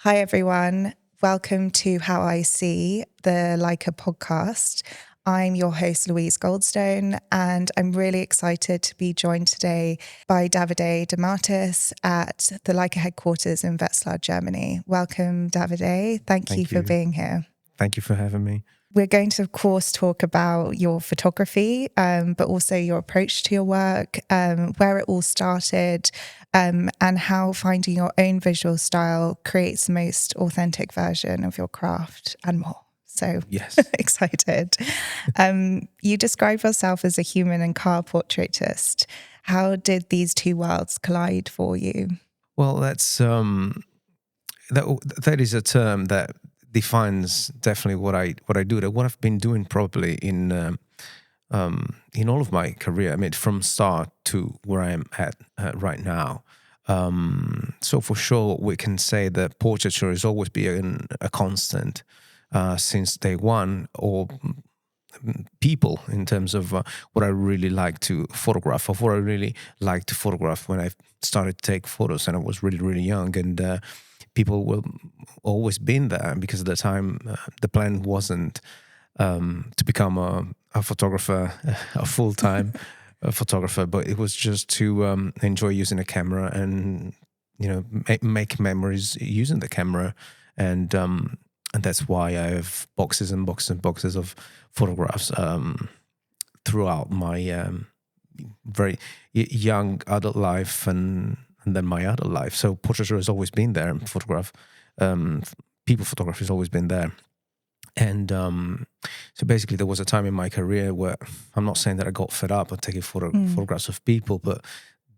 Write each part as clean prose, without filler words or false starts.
Hi, everyone. Welcome to How I See, the Leica podcast. I'm your host, Louise Goldstone, and I'm really excited to be joined today by Davide de Martis at the Leica headquarters in Wetzlar, Germany. Welcome, Davide. Thank you for being here. Thank you for having me. We're going to, of course, talk about your photography, but also your approach to your work, where it all started, and how finding your own visual style creates the most authentic version of your craft and more. So yes. Excited. You describe yourself as a human and car portraitist. How did these two worlds collide for you? Well, that's that is a term that defines definitely what I do. That what I've been doing probably in all of my career. I mean, from start to where I am at right now. So for sure, we can say that portraiture has always been a constant since day one, or people in terms of what I really like to photograph, of what I really like to photograph when I started to take photos, and I was really, really young, and people will always been there because at the time the plan wasn't to become a photographer, a full-time photographer, but it was just to enjoy using a camera and make memories using the camera, and that's why I have boxes and boxes and boxes of photographs throughout my very young adult life and then my adult life. So portraiture has always been there, and people photography has always been there. And so basically there was a time in my career where I'm not saying that I got fed up of taking photographs of people, but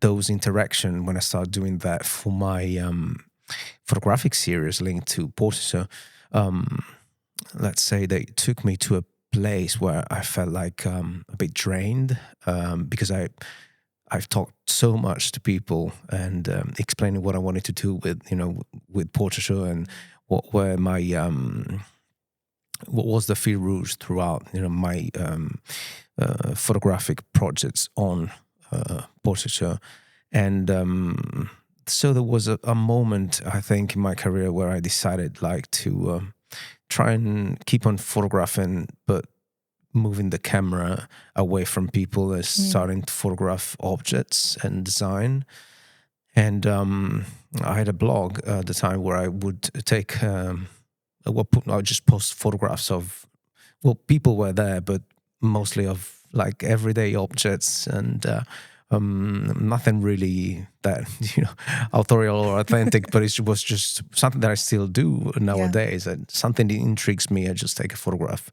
those interaction, when I started doing that for my photographic series linked to portraiture, let's say they took me to a place where I felt like a bit drained because I've talked so much to people and explaining what I wanted to do with portraiture and what were my what was the fil rouge throughout my photographic projects on portraiture. And so there was a moment, I think, in my career where I decided to try and keep on photographing, but moving the camera away from people and starting to photograph objects and design. And I had a blog at the time where I would take, I would just post photographs of, people were there, but mostly of like everyday objects and nothing really that authorial or authentic, but it was just something that I still do nowadays. And something that intrigues me, I just take a photograph,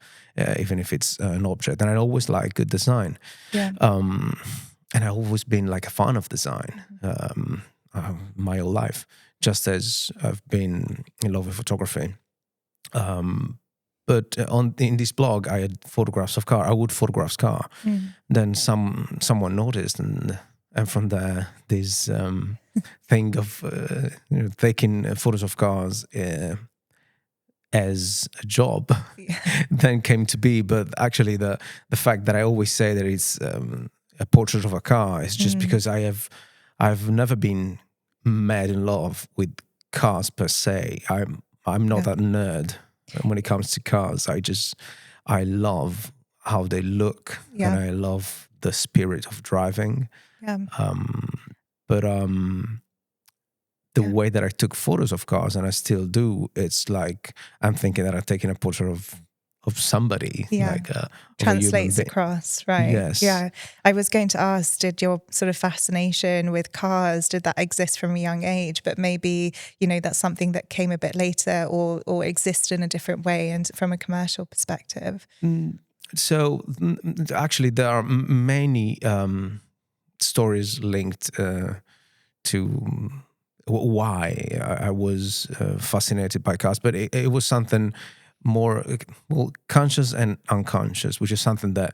even if it's an object. And I always like good design. Yeah. And I've always been like a fan of design my whole life, just as I've been in love with photography. But in this blog, I had photographs of car. I would photograph car. Then someone noticed, and from there, this thing of taking photos of cars as a job then came to be. But actually, the fact that I always say that it's a portrait of a car is just because I've never been mad in love with cars per se. I'm not that nerd. When it comes to cars, I love how they look, and I love the spirit of driving. Yeah. But the way that I took photos of cars, and I still do, it's like I'm thinking that I'm taking a portrait of somebody. Yeah. Translates across, right? Yes. Yeah. I was going to ask, did your sort of fascination with cars, did that exist from a young age? But maybe, that's something that came a bit later or existed in a different way and from a commercial perspective. So actually there are many stories linked to why I was fascinated by cars, but it was something more conscious and unconscious, which is something that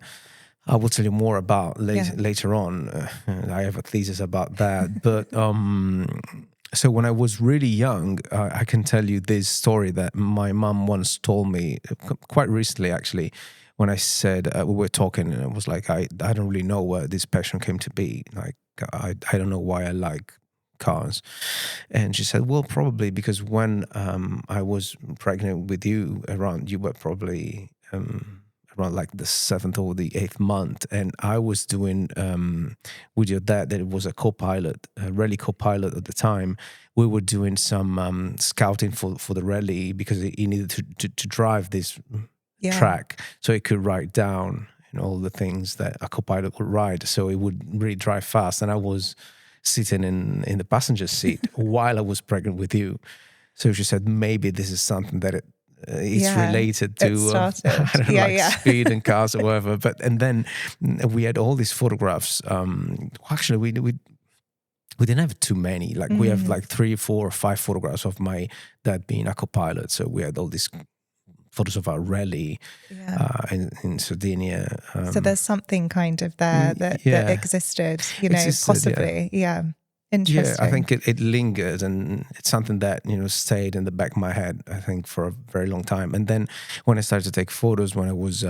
I will tell you more about later on. I have a thesis about that. But so when I was really young, I can tell you this story that my mom once told me quite recently, actually, when I said, we were talking, and I was like, I don't really know where this passion came to be. Like, I don't know why I like cars. And she said, well, probably because when I was pregnant with you, you were probably around like the 7th or the 8th month, and I was doing with your dad, that it was a co-pilot, a rally co-pilot at the time. We were doing some scouting for the rally, because he needed to drive this track so he could write down all the things that a co-pilot would ride, so it would really drive fast. And I was sitting in the passenger seat while I was pregnant with you. So she said, maybe this is something that it's related to I don't know, speed and cars or whatever. And then we had all these photographs. Actually, we didn't have too many. Like we have like 3, 4, or 5 photographs of my dad being a co-pilot. So we had all these photos of our rally in Sardinia. So there's something kind of there that existed, possibly. Yeah. Interesting. Yeah, I think it lingered, and it's something that, stayed in the back of my head, I think, for a very long time. And then when I started to take photos when I was,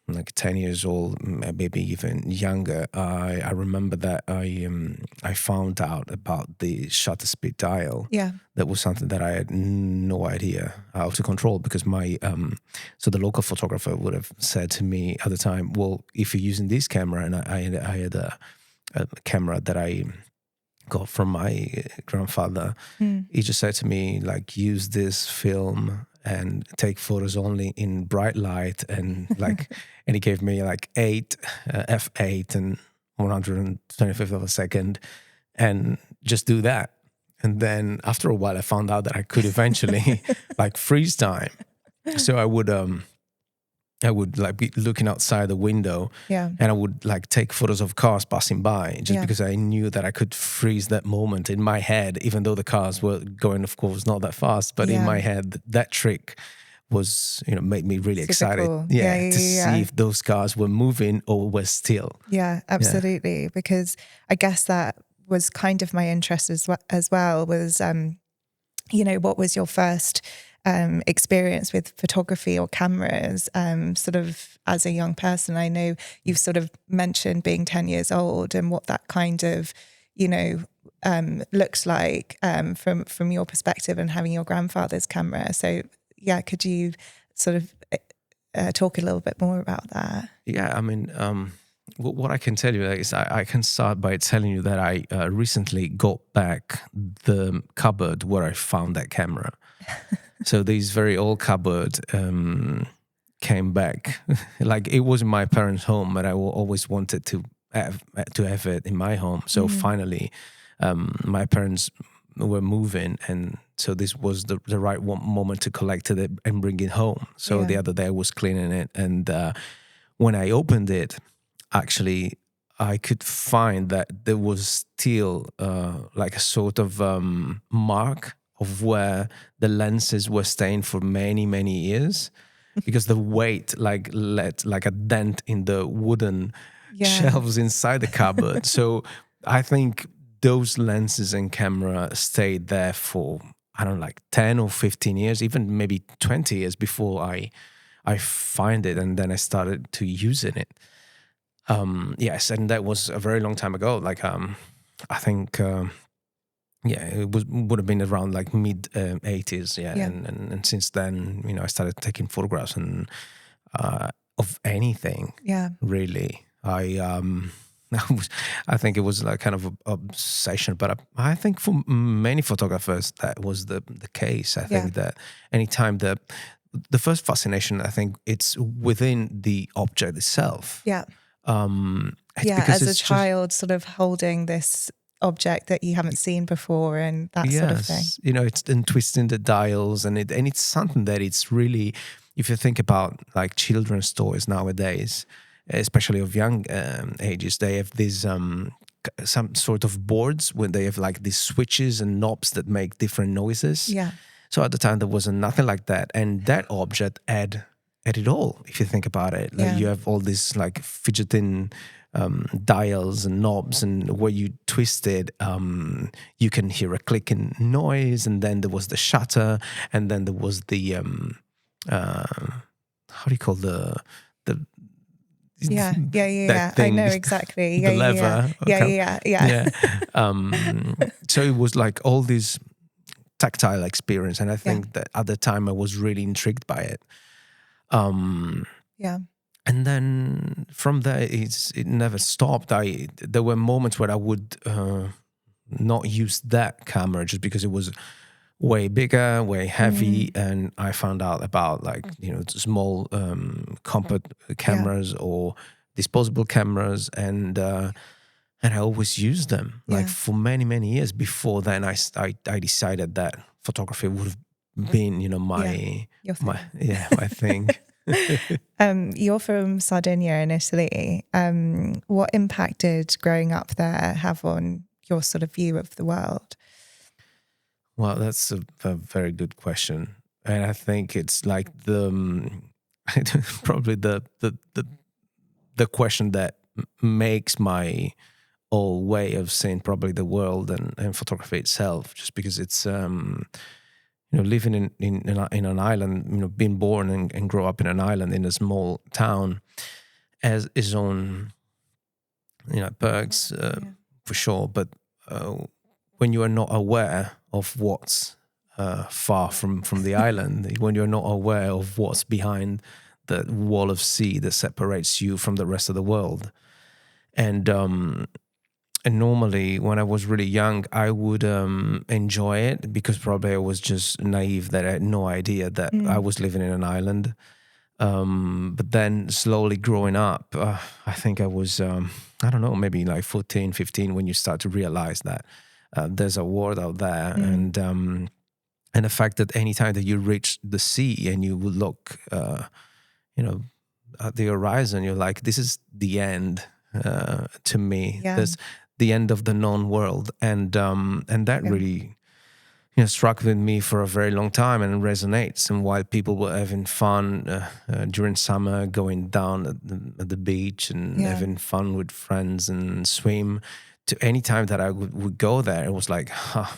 like 10 years old, maybe even younger, I remember that I found out about the shutter speed dial. Yeah. That was something that I had no idea how to control, because so the local photographer would have said to me at the time, well, if you're using this camera, and I had a camera that I got from my grandfather, he just said to me, like, use this film and take photos only in bright light, and like, and he gave me like 8 f8 and 125th of a second, and just do that. And then after a while, I found out that I could eventually like freeze time. So I would like be looking outside the window, and I would like take photos of cars passing by, just because I knew that I could freeze that moment in my head, even though the cars were going, of course, not that fast. But in my head, that trick was, made me really super excited. Cool. To see if those cars were moving or were still. Yeah, absolutely. Yeah. Because I guess that was kind of my interest as well was, what was your first experience with photography or cameras, sort of as a young person? I know you've sort of mentioned being 10 years old and what that kind of, looks like from your perspective, and having your grandfather's camera. So could you sort of talk a little bit more about that? Yeah, I mean, what I can tell you is I can start by telling you that I recently got back the cupboard where I found that camera. So this very old cupboard came back. Like, it was in my parents' home, but I always wanted to have it in my home. So finally, my parents were moving, and so this was the right moment to collect it and bring it home. So the other day I was cleaning it, and when I opened it, actually, I could find that there was still like a sort of mark of where the lenses were staying for many, many years, because the weight let like a dent in the wooden shelves inside the cupboard. So I think those lenses and camera stayed there for, I don't know, like 10 or 15 years, even maybe 20 years before I find it, and then I started to using it. Yes, and that was a very long time ago. Like, I think, it would have been around like mid 80s. And since then, I started taking photographs and of anything. Yeah, really. I think it was like kind of an obsession, but I think for many photographers that was the case. I think that anytime the first fascination, I think it's within the object itself. Yeah. As a child, sort of holding this object that you haven't seen before, and that sort of thing. It's and twisting the dials, and it's something that it's really, if you think about like children's toys nowadays, especially of young ages, they have these some sort of boards when they have like these switches and knobs that make different noises. Yeah. So at the time there was nothing like that, and that object had it all. If you think about it, like you have all these like fidgeting dials and knobs, and where you twist it, you can hear a clicking noise, and then there was the shutter, and then there was the how do you call the Yeah. I thing, know exactly. the lever. Yeah. So it was like all this tactile experience, and I think that at the time I was really intrigued by it. Yeah. And then from there, it never stopped. There were moments where I would not use that camera just because it was way bigger, way heavy, and I found out about small compact cameras or disposable cameras, and I always used them for many years. Before then, I decided that photography would have been my thing. You're from Sardinia in Italy. What impact did growing up there have on your sort of view of the world? Well, that's a very good question, and I think it's like probably the question that makes my whole way of seeing probably the world and photography itself. Just because it's living in an island, being born and grow up in an island in a small town, has its own perks for sure, but when you are not aware of what's far from the island, when you're not aware of what's behind the wall of sea that separates you from the rest of the world. And normally when I was really young, I would enjoy it because probably I was just naive that I had no idea that I was living in an island. But then slowly growing up, I think I was, I don't know, maybe like 14, 15, when you start to realize that there's a world out there. And the fact that anytime that you reach the sea and you would look, at the horizon, you're like, this is the end to me. There's the end of the known world. And that really struck with me for a very long time and resonates. And while people were having fun during summer, going down at the beach and having fun with friends and swim, to any time that I would go there, it was like,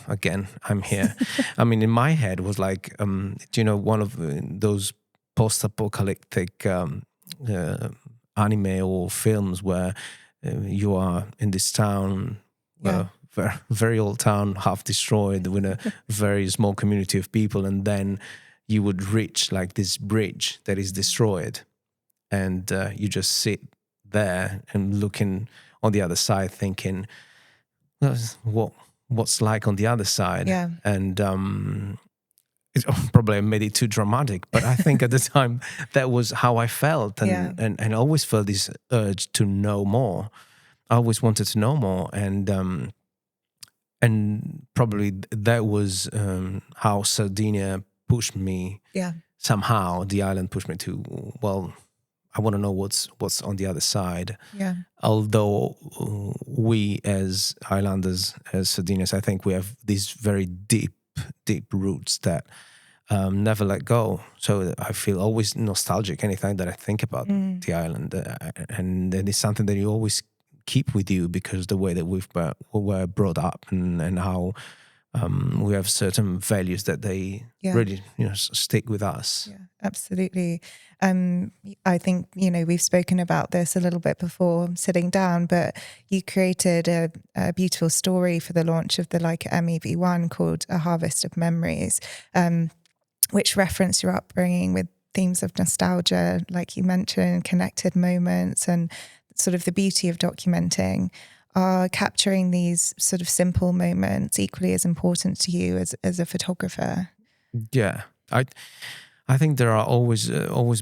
again, I'm here. I mean, in my head, it was like, one of those post-apocalyptic anime or films where you are in this town, very, very old town, half destroyed, with a very small community of people, and then you would reach like this bridge that is destroyed, and you just sit there and looking on the other side, thinking, what's like on the other side, and it probably made it too dramatic, but I think at the time that was how I felt, and I always felt this urge to know more. I always wanted to know more, and probably that was how Sardinia pushed me. Somehow the island pushed me to, well, I want to know what's on the other side. Although we as islanders, as Sardinians, I think we have these very deep roots that never let go. So I feel always nostalgic anytime that I think about the island, and it's something that you always keep with you because the way that we were brought up and how we have certain values that they really stick with us. Absolutely. I think we've spoken about this a little bit before sitting down, but you created a beautiful story for the launch of the Leica MEV1 called A Harvest of Memories, which reference your upbringing with themes of nostalgia, like you mentioned, connected moments, and sort of the beauty of documenting. Are capturing these sort of simple moments equally as important to you as a photographer? Yeah, I think there are always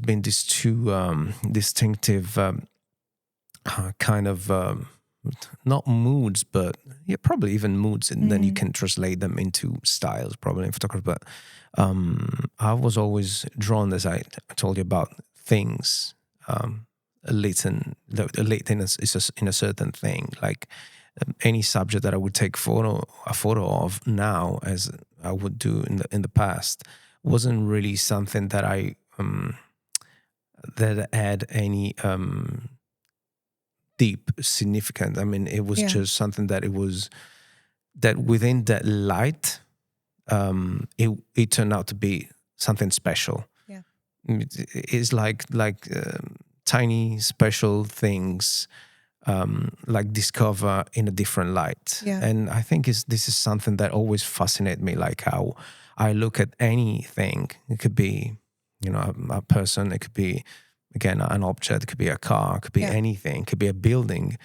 been these two distinctive kind of not moods, but probably even moods, and then you can translate them into styles, probably in photography. But I was always drawn, as I told you, about things. Lit in a certain thing, like any subject that I would take a photo of now, as I would do in the past, wasn't really something that I that had any deep significance. I mean, it was just something that within that light, it turned out to be something special. It's like tiny special things like discover in a different light. Yeah. And I think this is something that always fascinates me, like how I look at anything. It could be, a person, it could be, again, an object, it could be a car, it could be anything, it could be a building,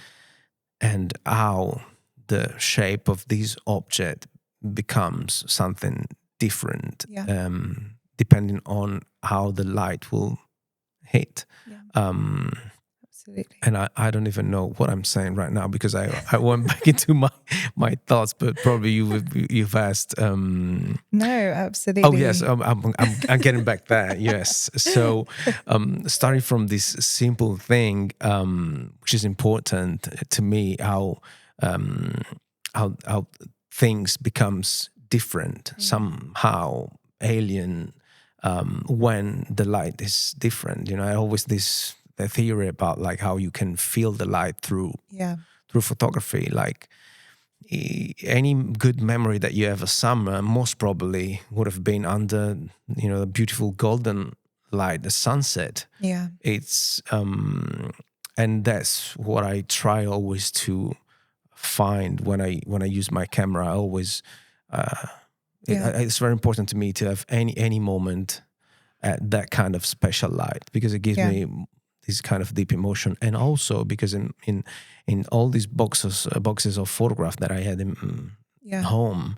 and how the shape of this object becomes something different depending on how the light will hit. Absolutely. And I don't even know what I'm saying right now because I went back into my thoughts, but probably you've asked. No, absolutely. Oh yes, I'm getting back there. Yes, so starting from this simple thing, which is important to me, how things becomes different somehow, alien, when the light is different. I always the theory about like how you can feel the light through photography. Like any good memory that you have of summer most probably would have been under the beautiful golden light, the sunset. Yeah, it's and that's what I try always to find when I use my camera. I always it's very important to me to have any moment at that kind of special light because it gives me this kind of deep emotion, and also because in all these boxes of photographs that I had in home,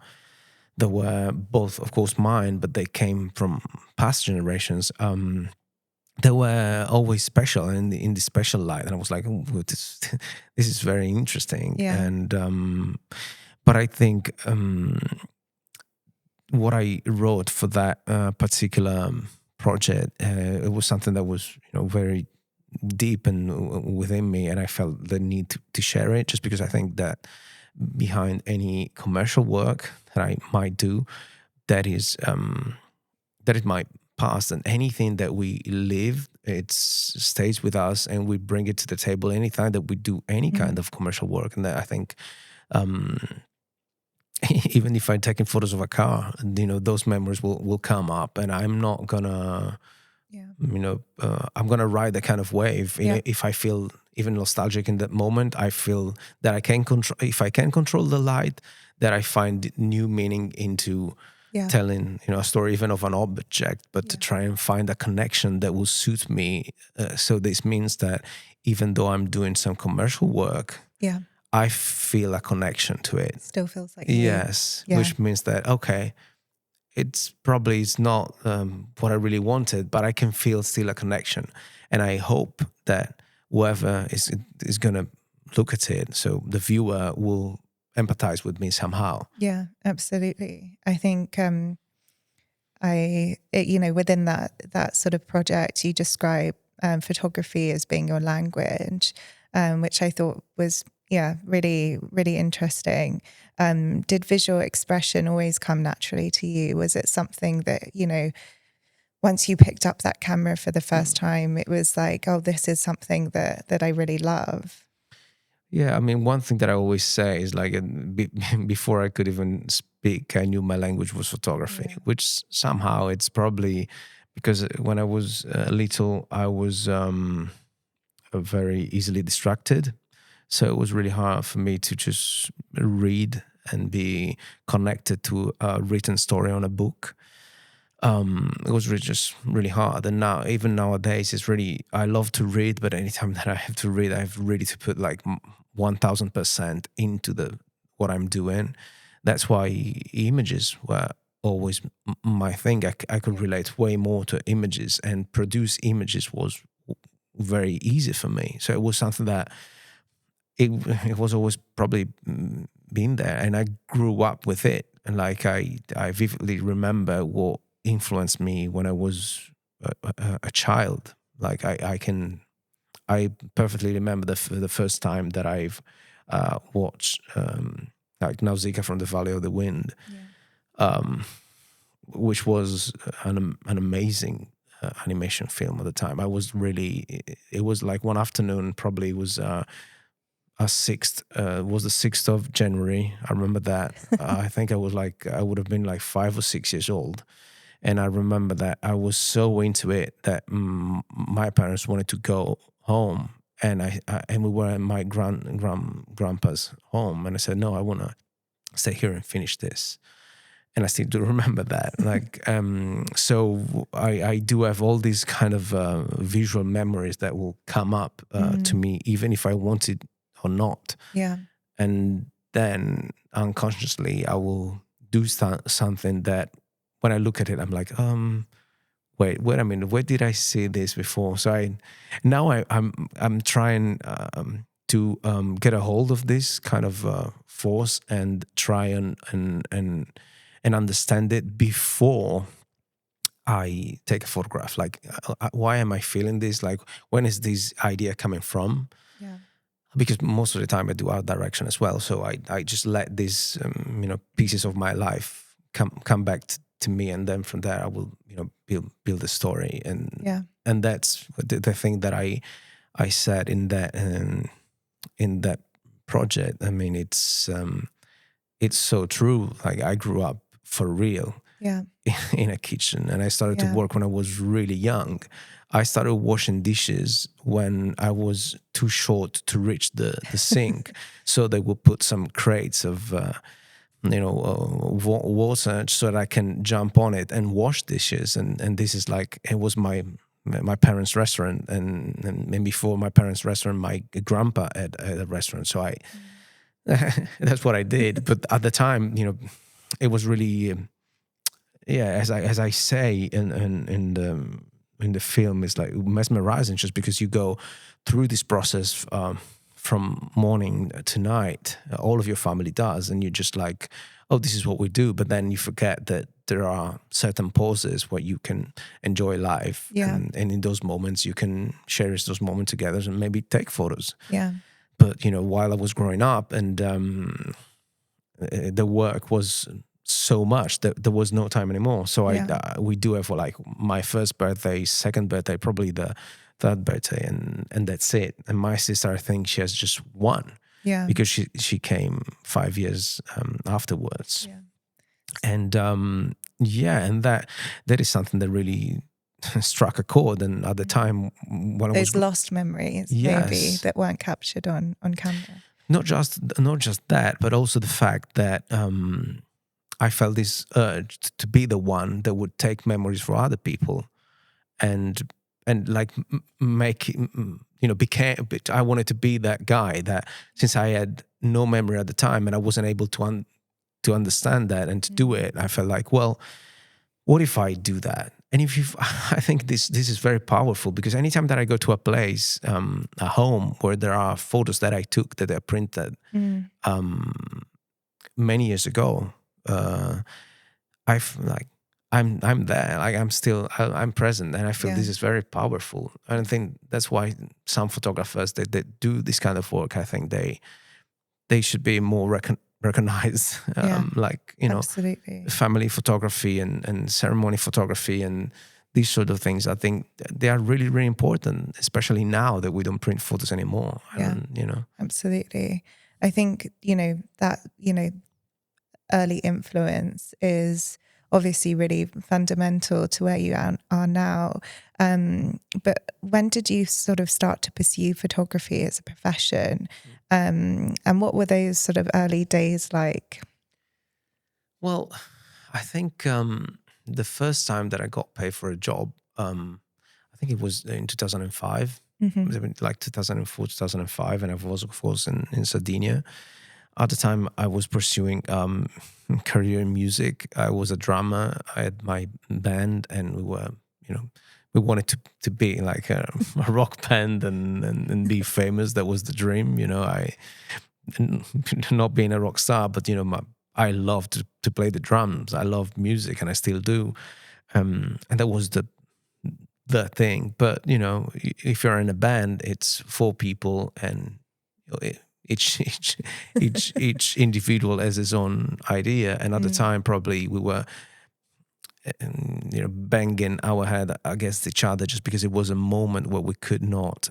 that were both, of course, mine, but they came from past generations. They were always special in the special light, and I was like, oh, this is very interesting. And but I think what I wrote for that particular project, it was something that was very deep and within me, and I felt the need to share it, just because I think that behind any commercial work that I might do, that is my past, and anything that we live, it stays with us, and we bring it to the table anytime that we do any kind of commercial work. And that I think even if I'm taking photos of a car, those memories will come up, and I'm not gonna I'm gonna ride that kind of wave. If I feel even nostalgic in that moment, I feel that I can control. If I can control the light, that I find new meaning into telling a story, even of an object, but to try and find a connection that will suit me. So this means that even though I'm doing some commercial work, I feel a connection to it. Still feels like yes, which means that it's not what I really wanted, but I can feel still a connection, and I hope that whoever is going to look at it, so the viewer will empathize with me somehow. Yeah, absolutely. I think within that sort of project, you describe photography as being your language, which I thought was really, really interesting. Did visual expression always come naturally to you? Was it something that, once you picked up that camera for the first time, it was like, oh, this is something that I really love? Yeah, I mean, one thing that I always say is like before I could even speak, I knew my language was photography, which somehow it's probably because when I was little, I was very easily distracted. So it was really hard for me to just read and be connected to a written story on a book. It was just really hard. And now, even nowadays, I love to read, but anytime that I have to read, I have really to put like 1000% into what I'm doing. That's why images were always my thing. I could relate way more to images, and produce images was very easy for me. So it was something that it was always probably been there, and I grew up with it. And like I vividly remember what influenced me when I was a child. Like I perfectly remember the first time that I've watched like Nausicaa from the Valley of the Wind, which was an amazing animation film at the time. It was like one afternoon, probably was was the 6th of January. I remember that. I think I would have been like 5 or 6 years old. And I remember that I was so into it that my parents wanted to go home, and and we were at my grandpa's home, and I said, no, I want to stay here and finish this. And I still do remember that. Like, so I do have all these kind of visual memories that will come up to me, even if I want it or not. Yeah. And then unconsciously, I will do something that when I look at it, I'm like, wait a minute, where did I see this before? So I'm trying to get a hold of this kind of force and try and understand it before I take a photograph. Like, why am I feeling this? Like, when is this idea coming from? Yeah. Because most of the time I do art direction as well. So I just let these, pieces of my life come back to me. And then from there I will, build a story. And that's the thing that I said in that project. I mean, it's so true. Like, I grew up for real in a kitchen, and I started to work when I was really young. I started washing dishes when I was too short to reach the sink. So they would put some crates of water so that I can jump on it and wash dishes. And this is like, it was my parents' restaurant, and before my parents' restaurant, my grandpa had a restaurant. So that's what I did. But at the time, it was really, as I say in the film, it's like mesmerizing, just because you go through this process from morning to night. All of your family does, and you're just like, oh, this is what we do. But then you forget that there are certain pauses where you can enjoy life, and in those moments you can cherish those moments together and maybe take photos. But while I was growing up, and the work was so much that there was no time anymore. So we do have like my first birthday, second birthday, probably the third birthday, and that's it. And my sister, I think she has just one, because she came 5 years afterwards. And and that is something that really struck a chord. And at the time when those lost memories, maybe, that weren't captured on camera. Not just that, but also the fact that I felt this urge to be the one that would take memories for other people, and like make, I wanted to be that guy that, since I had no memory at the time and I wasn't able to understand that and to do it, I felt like, well, what if I do that? And I think this is very powerful, because anytime that I go to a place, a home where there are photos that I took that are printed many years ago, I'm there, like I'm present, and I feel this is very powerful. And I think that's why some photographers that do this kind of work, I think they should be more recognized, like absolutely. Family photography and ceremony photography and these sort of things. I think they are really, really important, especially now that we don't print photos anymore. Absolutely. I think that early influence is obviously really fundamental to where you are now. But when did you sort of start to pursue photography as a profession? And what were those sort of early days like? Well, I think the first time that I got paid for a job, I think it was in 2005, like 2004, 2005, and I was, of course, in Sardinia. At the time, I was pursuing career in music. I was a drummer. I had my band, and we were, we wanted to be like a rock band and be famous. That was the dream, not being a rock star, but I loved to play the drums. I loved music, and I still do. And that was the thing. But if you're in a band, it's 4 people, and each individual has his own idea. And at the time, probably we were banging our head against each other, just because it was a moment where we could not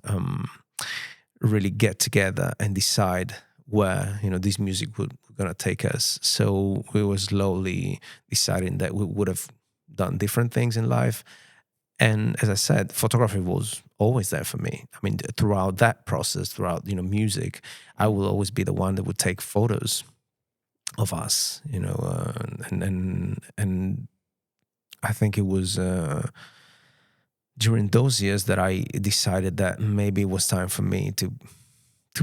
really get together and decide where this music would gonna take us. So we were slowly deciding that we would have done different things in life. And as I said, photography was always there for me. I mean, throughout that process, throughout, music, I will always be the one that would take photos of us, and I think it was during those years that I decided that maybe it was time for me to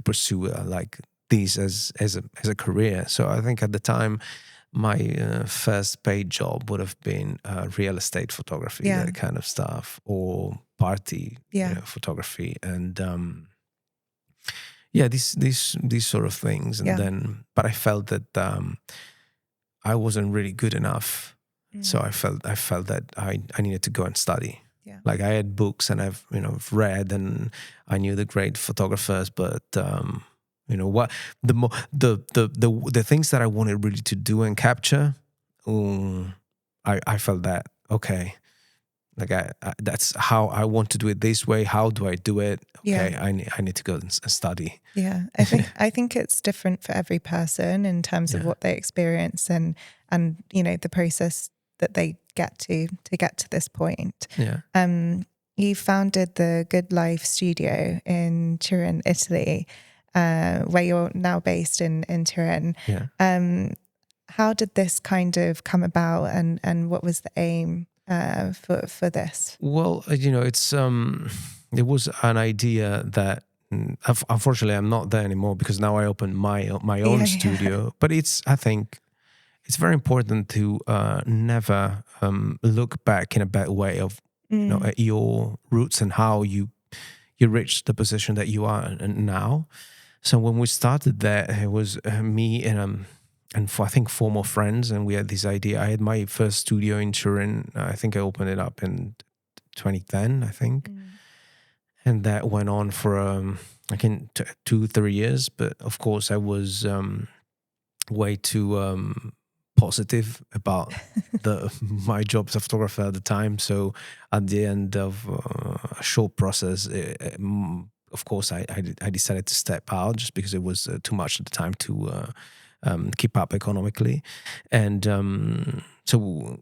pursue like this as a career. So I think at the time, my first paid job would have been real estate photography, Yeah. that kind of stuff, or party Yeah. photography, and these sort of things. And Yeah. then, but I felt that I wasn't really good enough, so I felt that I needed to go and study. Yeah. Like I had books and I've read, and I knew the great photographers, but what the things that I wanted really to do and capture, I felt that okay, like that's how I want to do it this way. How do I do it? Okay, Yeah. I need to go and study. Yeah, I think it's different for every person in terms of what they experience and the process that they get to this point. Yeah. You founded the Good Life Studio in Turin, Italy, where you're now based in Turin. Yeah. How did this kind of come about, and what was the aim for this? Well, it was an idea that unfortunately I'm not there anymore, because now I opened my own studio. But I think it's very important to never look back in a bad way of at your roots and how you reached the position that you are now. So when we started that, it was me and I think 4 more friends, and we had this idea. I had my first studio in Turin. I think I opened it up in 2010, I think. And that went on for like in 2-3 years. But of course, I was way too positive about my job as a photographer at the time. So at the end of a short process, of course, I decided to step out, just because it was too much at the time to keep up economically. And so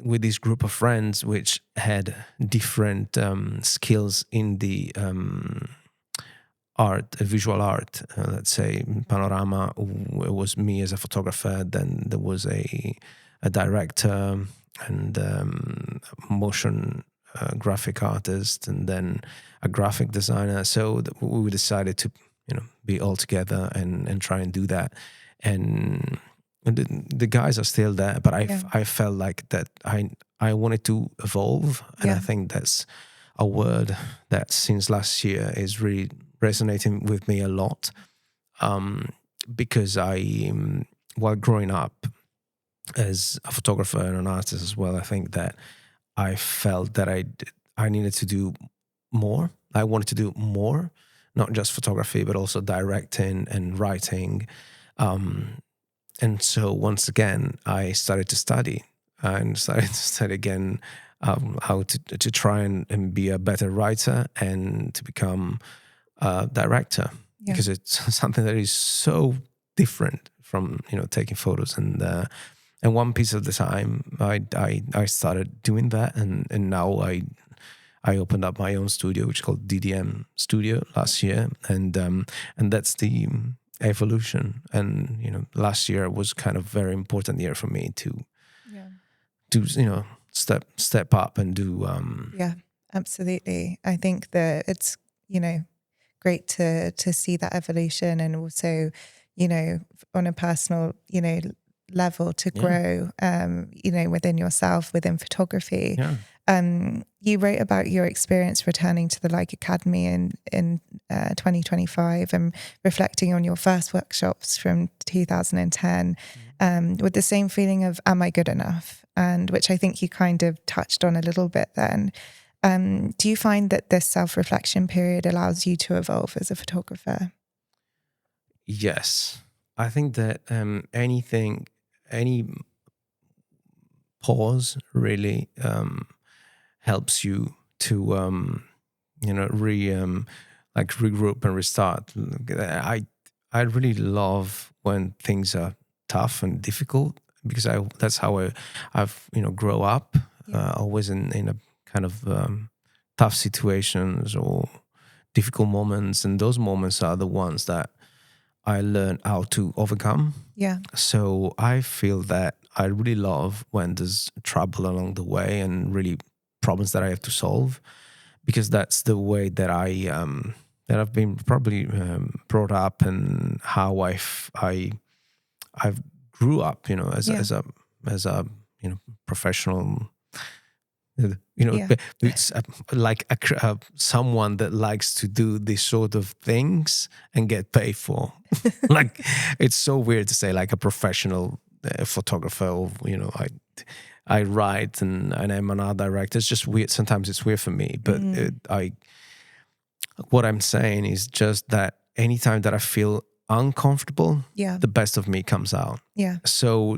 with this group of friends, which had different skills in the art, visual art, let's say panorama, it was me as a photographer. Then there was a director and motion graphic artist, and then a graphic designer. So we decided to be all together and try and do that. And the guys are still there, but I felt like that I wanted to evolve, and I think that's a word that since last year is really resonating with me a lot, because while growing up as a photographer and an artist as well, I think that I felt that I needed to do more. I wanted to do more, not just photography, but also directing and writing. And so once again, I started to study again how to try and be a better writer and to become a director, because it's something that is so different from taking photos. And one piece at a time, I started doing that, and now I opened up my own studio, which is called DDM Studio, last year, and that's the evolution. And last year was kind of very important year for me to step up and do absolutely. I think that it's great to see that evolution, and also on a personal level to grow within yourself, within photography. You wrote about your experience returning to the Leica Academy in 2025 and reflecting on your first workshops from 2010 with the same feeling of, am I good enough? And which I think you kind of touched on a little bit then. Do you find that this self-reflection period allows you to evolve as a photographer? Yes. I think that any pause really helps you to regroup and restart. I really love when things are tough and difficult, because that's how I've grow up, always in a kind of tough situations or difficult moments, and those moments are the ones that I learn how to overcome. Yeah. So I feel that I really love when there's trouble along the way and really problems that I have to solve, because that's the way that I've been probably brought up, and how I've grew up, as Yeah. as a professional. Yeah. It's like someone that likes to do these sort of things and get paid for. Like, it's so weird to say like a professional photographer, or I write and I'm an art director. It's just weird. Sometimes it's weird for me, but what I'm saying is just that anytime that I feel uncomfortable, Yeah. the best of me comes out. Yeah. So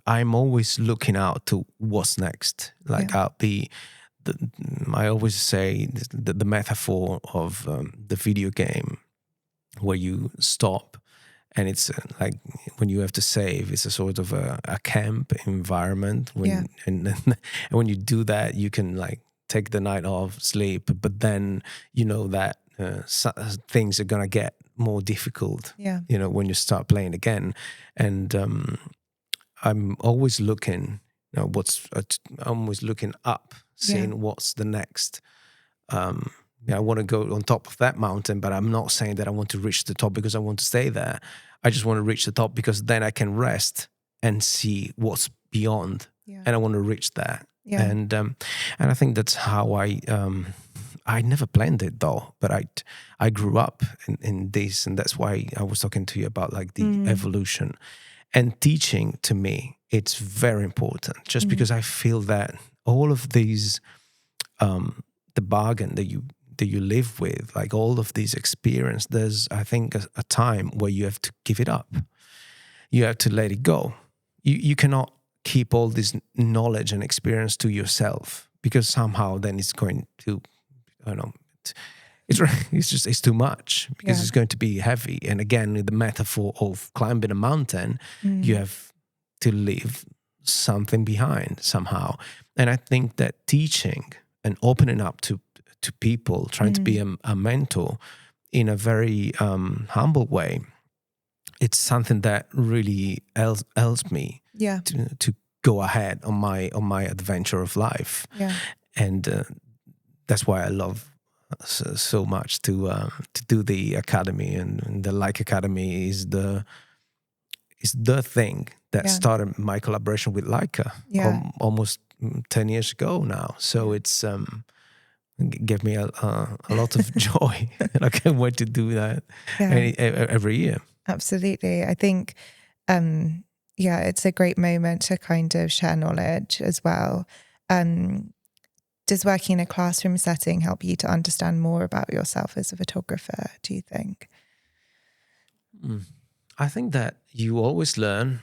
I'm always looking out to what's next. Like, I always say the metaphor of the video game where you stop, and it's like when you have to save, it's a sort of a camp environment. And when you do that, you can like take the night off, sleep, but then that things are gonna get more difficult. Yeah. When you start playing again, and I'm always looking. I'm always looking up, seeing what's the next. I want to go on top of that mountain, but I'm not saying that I want to reach the top because I want to stay there. I just want to reach the top because then I can rest and see what's beyond, and I want to reach that. Yeah. And I think that's how I never planned it though, but I grew up in this, and that's why I was talking to you about like the evolution. And teaching, to me, it's very important, just because I feel that all of these, the bargain that you live with, like all of these experience, there's, I think, a time where you have to give it up. You have to let it go. You cannot keep all this knowledge and experience to yourself, because somehow then it's going to, I don't know, it's too much, because it's going to be heavy. And again, the metaphor of climbing a mountain, you have to leave something behind somehow. And I think that teaching and opening up to people, trying to be a mentor in a very humble way, it's something that really helps me to go ahead on my adventure of life. And that's why I love so much to do the academy, and the Leica Academy is the thing that started my collaboration with Leica almost 10 years ago now. So it's gave me a lot of joy, and I can't wait to do that every year. Absolutely. I think it's a great moment to kind of share knowledge as well. Does working in a classroom setting help you to understand more about yourself as a photographer, do you think? I think that you always learn.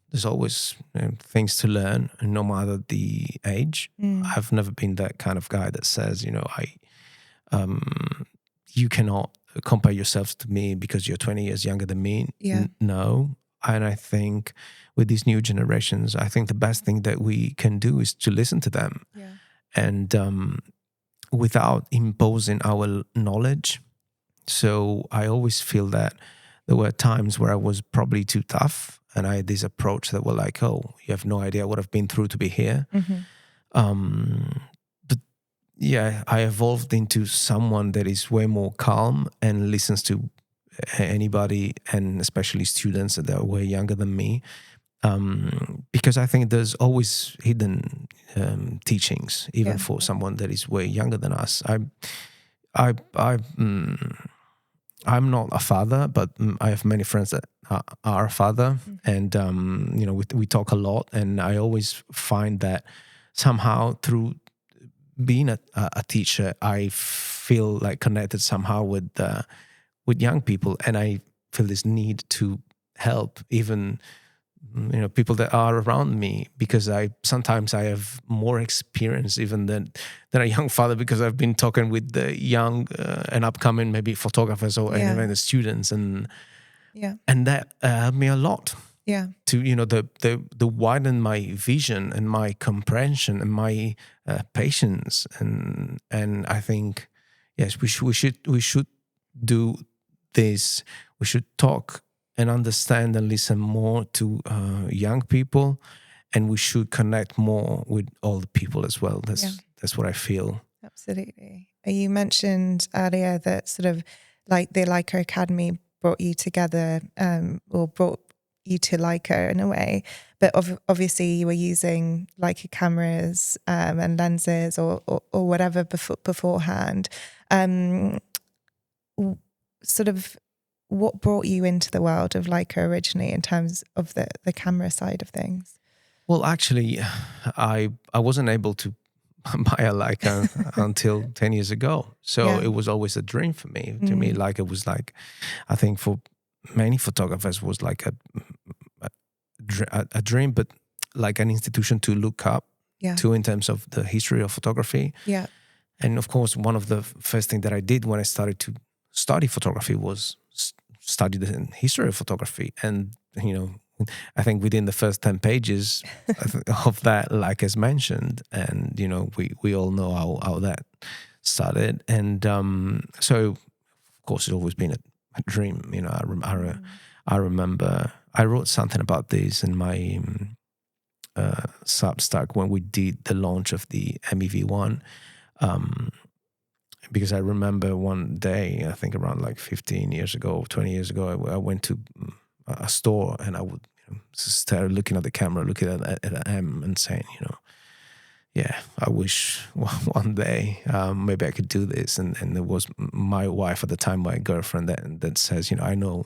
There's always things to learn, no matter the age. I've never been that kind of guy that says, you cannot compare yourself to me because you're 20 years younger than me. No. And I think with these new generations, I think the best thing that we can do is to listen to them. And without imposing our knowledge. So I always feel that there were times where I was probably too tough, and I had this approach that were like, oh, you have no idea what I've been through to be here. But I evolved into someone that is way more calm and listens to anybody, and especially students that are way younger than me. Because I think there's always hidden teachings, even for someone that is way younger than us. I'm not a father, but I have many friends that are a father, and we talk a lot. And I always find that somehow through being a teacher, I feel like connected somehow with young people, and I feel this need to help even people that are around me, because sometimes I have more experience even than a young father, because I've been talking with the young and upcoming maybe photographers or even the students, and that helped me a lot. Yeah. to the widen my vision and my comprehension and my patience, and I think yes, we should do this. We should talk and understand and listen more to young people, and we should connect more with all the people as well. That's what I feel. Absolutely. You mentioned earlier that sort of like the Leica Academy brought you together, or brought you to Leica in a way, but obviously you were using Leica cameras and lenses or whatever beforehand. Sort of what brought you into the world of Leica originally in terms of the camera side of things? Well, actually, I wasn't able to buy a Leica until 10 years ago. So it was always a dream for me. To me, Leica was like, I think for many photographers was like a dream, but like an institution to look up to in terms of the history of photography. Yeah. And of course, one of the first things that I did when I started to study photography was study the history of photography. And, I think within the first 10 pages of that, like as mentioned, and, we all know how that started. And so, of course, it's always been a dream. I remember I wrote something about this in my Substack when we did the launch of the MEV1. Because I remember one day, I think around like 15 years ago, 20 years ago, I went to a store and I would start looking at the camera, looking at an M and saying, yeah, I wish one day maybe I could do this. And it was my wife at the time, my girlfriend, that says, I know,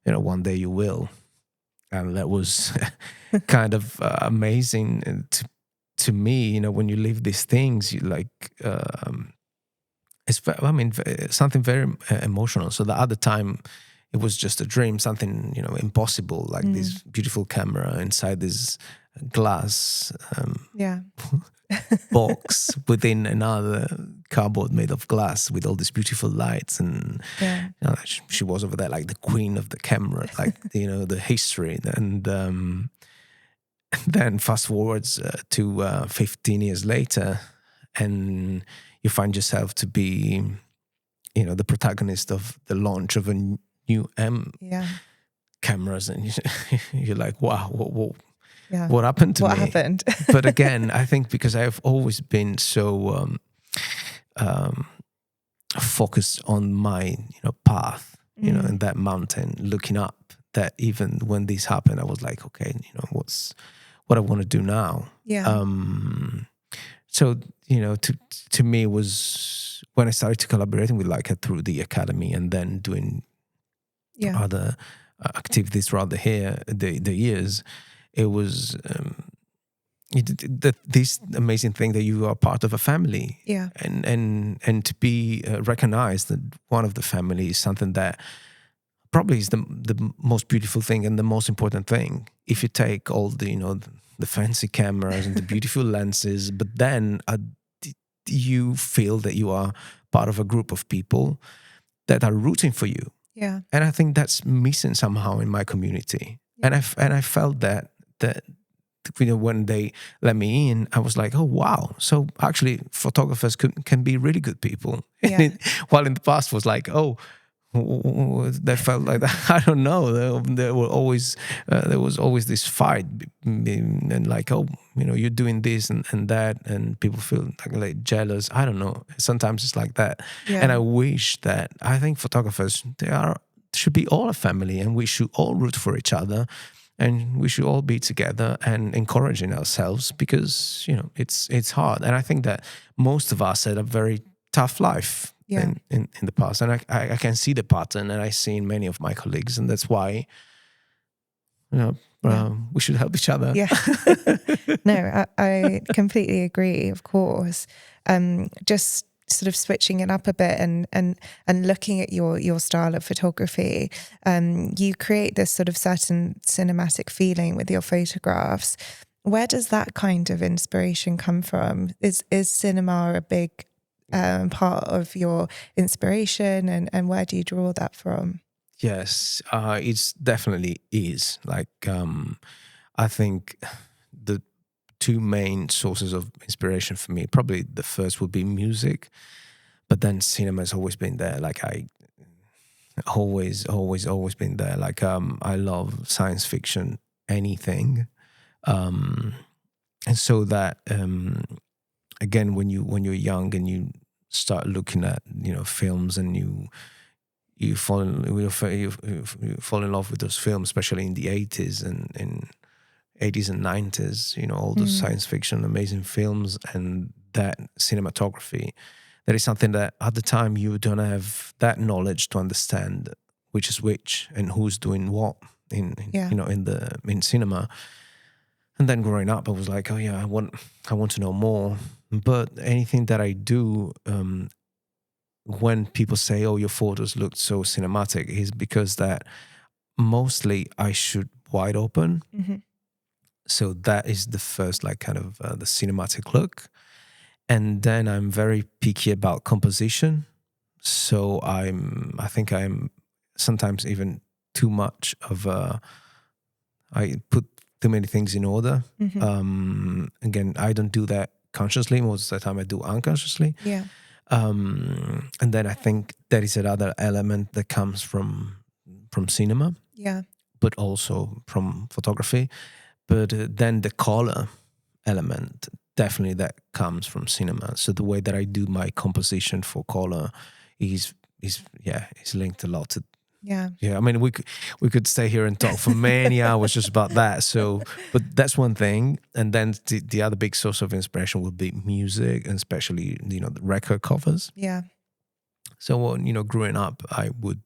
one day you will. And that was kind of amazing to me, when you live these things, you like... something very emotional. So the other time, it was just a dream, something impossible, like this beautiful camera inside this glass box within another cardboard made of glass with all these beautiful lights, and she was over there like the queen of the camera, like the history. And then fast forwards to 15 years later, and you find yourself to be, the protagonist of the launch of a new M cameras, and you're like, wow, what happened to me? What happened? But again, I think because I have always been so focused on my path, in that mountain, looking up, that even when this happened, I was like, okay, what I want to do now. So, to me, it was when I started to collaborating with Leica through the academy and then doing other activities throughout the years, it was this amazing thing that you are part of a family. And to be recognized that one of the family is something that probably is the most beautiful thing and the most important thing. If you take all the fancy cameras and the beautiful lenses, but then you feel that you are part of a group of people that are rooting for you. And I think that's missing somehow in my community. And I felt that when they let me in, I was like, oh wow, so actually photographers can be really good people. While in the past was like, oh, they felt like that. I don't know. There was always this fight, and like, oh, you're doing this and that, and people feel like jealous. I don't know. Sometimes it's like that, and I wish that I think photographers should be all a family, and we should all root for each other, and we should all be together and encouraging ourselves, because it's hard, and I think that most of us had a very tough life. In the past, and I can see the pattern, and I see in many of my colleagues, and that's why we should help each other. No, I completely agree. Of course, just sort of switching it up a bit and looking at your style of photography, you create this sort of certain cinematic feeling with your photographs. Where does that kind of inspiration come from? Is cinema a big part of your inspiration, and where do you draw that from? Yes, it's definitely is. Like, I think the two main sources of inspiration for me, probably the first would be music, but then cinema has always been there. Like, I always been there. Like, I love science fiction, anything, um, and so that again, when you're young and you start looking at films, and you fall in love with those films, especially in the 80s and 80s and 90s, all those Mm. science fiction, amazing films, and that cinematography. That is something that at the time you don't have that knowledge to understand which is which and who's doing what Yeah. in cinema. And then growing up, I was like, oh yeah, I want to know more. But anything that I do, when people say, "Oh, your photos look so cinematic," is because that mostly I shoot wide open. Hmm. So that is the first, like, kind of the cinematic look. And then I'm very picky about composition. So I think I'm sometimes even too much of I put too many things in order. Hmm. Again, I don't do that consciously. Most of the time I do unconsciously. Yeah. And then I think that is another element that comes from cinema, Yeah. but also from photography. But then the color element, definitely that comes from cinema. So the way that I do my composition for color is linked a lot to. Yeah. Yeah, I mean, we could stay here and talk for many hours just about that. So, but that's one thing, and then the other big source of inspiration would be music, and especially the record covers. Yeah. So, growing up, I would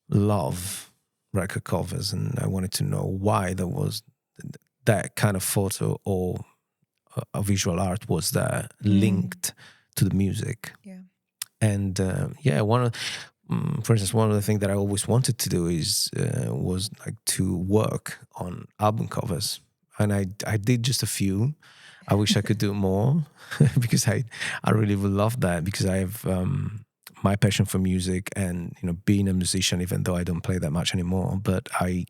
love record covers, and I wanted to know why there was that kind of photo or a visual art was there linked to the music. Yeah. And yeah, for instance, one of the things that I always wanted to do was like to work on album covers, and I did just a few. I wish I could do more because I really would love that, because I have my passion for music, and being a musician, even though I don't play that much anymore, but I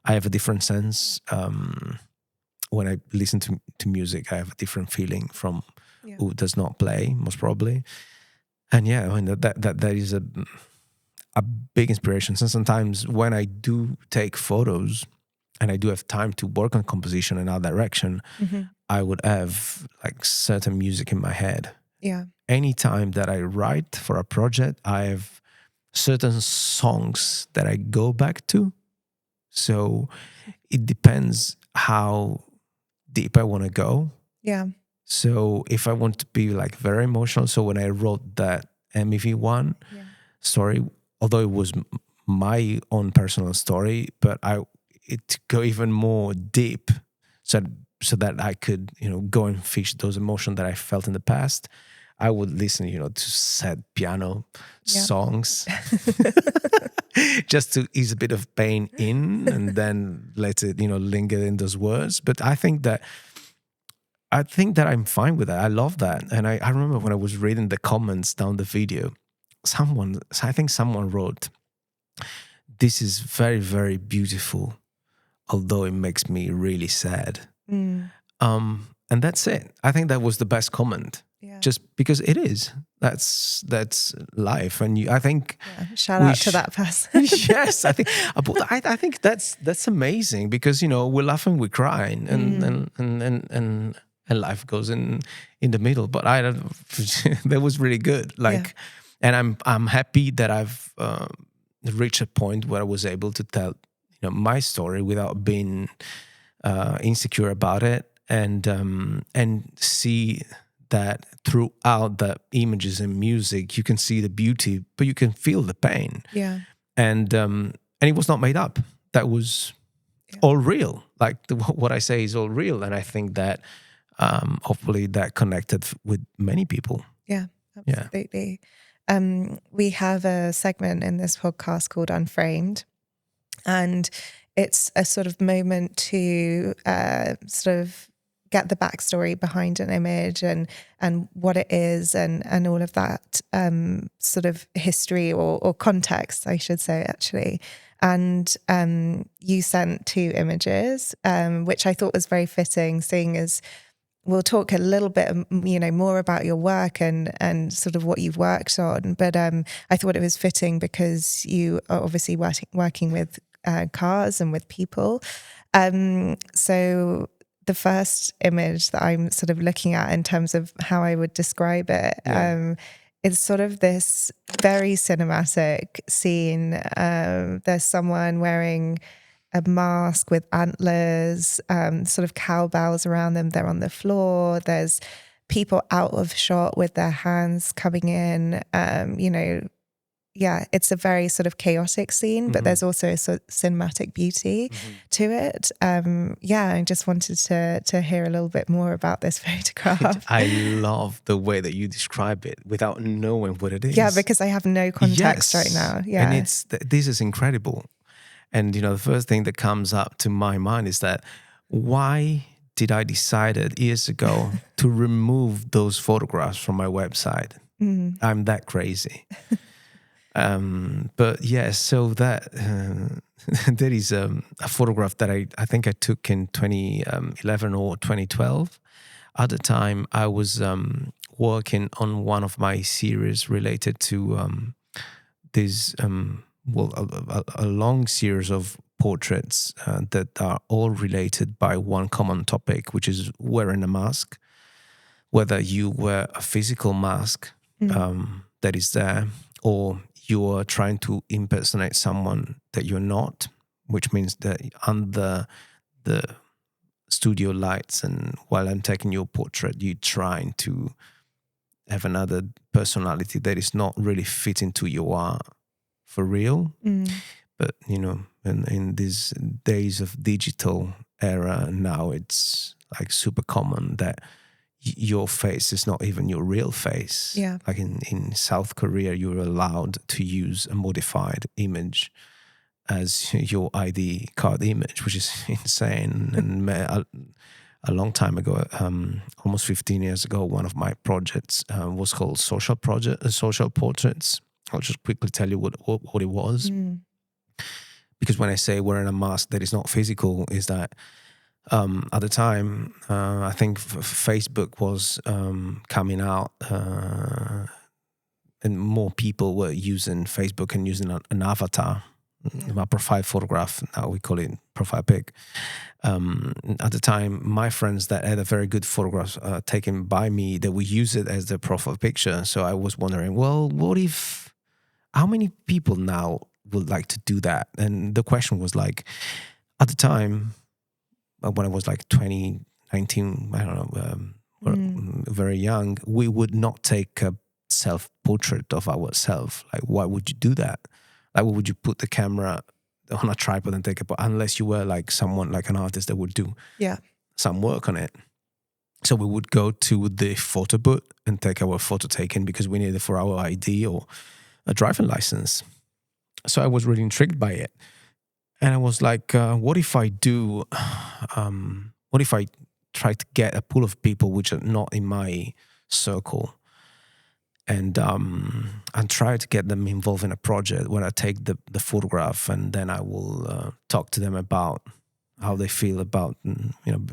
have a different sense. When I listen to music, I have a different feeling from Yeah. who does not play, most probably. And yeah, I mean that is a big inspiration. So sometimes when I do take photos and I do have time to work on composition in that direction, Hmm. I would have like certain music in my head. Yeah. Anytime that I write for a project, I have certain songs that I go back to. So it depends how deep I want to go. Yeah. So if I want to be like very emotional, so when I wrote that MEV1 Yeah. story, although it was my own personal story, but it go even more deep, so that I could go and fish those emotions that I felt in the past. I would listen to sad piano Yeah. songs just to ease a bit of pain in, and then let it linger in those words. But I think that I'm fine with that. I love that. And I remember when I was reading the comments down the video, I think someone wrote, "This is very, very beautiful, although it makes me really sad." Mm. And that's it. I think that was the best comment, Yeah. just because it is. That's life. And I think Yeah. Shout we out to sh- that person. yes, I think that's amazing, because we're laughing, we're crying, and life goes in the middle. But I don't. That was really good. Like, and I'm happy that I've reached a point where I was able to tell my story without being insecure about it, and see that throughout the images and music, you can see the beauty, but you can feel the pain. Yeah. And it was not made up. That was all real. Like what I say is all real, and I think that hopefully that connected with many people. Yeah. Yeah. Absolutely. We have a segment in this podcast called Unframed, and it's a sort of moment to sort of get the backstory behind an image and what it is and all of that sort of history or context, I should say, actually. And you sent 2 images, which I thought was very fitting, seeing as we'll talk a little bit, more about your work and sort of what you've worked on. But I thought it was fitting because you are obviously working with cars and with people. So the first image that I'm sort of looking at in terms of how I would describe it, is sort of this very cinematic scene. There's someone wearing a mask with antlers, sort of cowbells around them. They're on the floor. There's people out of shot with their hands coming in. It's a very sort of chaotic scene, but there's also a sort of cinematic beauty to it. I just wanted to hear a little bit more about this photograph. I love the way that you describe it without knowing what it is. Yeah, because I have no context right now. Yeah, and this is incredible. And the first thing that comes up to my mind is that why did I decide years ago to remove those photographs from my website? I'm that crazy. But yes, so that there is a photograph that I think I took in 2011 or 2012. At the time, I was working on one of my series related to this, a long series of portraits that are all related by one common topic, which is wearing a mask. Whether you wear a physical mask that is there, or you are trying to impersonate someone that you're not, which means that under the studio lights and while I'm taking your portrait, you're trying to have another personality that is not really fitting to your art for real. But, in these days of digital era now, it's like super common that your face is not even your real face. Yeah. Like in South Korea, you're allowed to use a modified image as your ID card image, which is insane. And a long time ago, almost 15 years ago, one of my projects was called Social Portraits. I'll just quickly tell you what it was. Because when I say wearing a mask that is not physical, is that at the time, I think Facebook was coming out, and more people were using Facebook and using an avatar, a profile photograph. Now we call it profile pic. At the time, my friends that had a very good photograph taken by me, they would use it as their profile picture. So I was wondering, well, how many people now would like to do that? And the question was like, at the time, when I was like 20, 19, I don't know, very young, we would not take a self-portrait of ourselves. Like, why would you do that? Like, why would you put the camera on a tripod and take a photo? Unless you were like someone, like an artist that would do some work on it. So we would go to the photo booth and take our photo taken because we needed it for our ID or a driving license. So I was really intrigued by it. And I was like, what if I try to get a pool of people which are not in my circle and try to get them involved in a project where I take the photograph and then I will talk to them about how they feel about,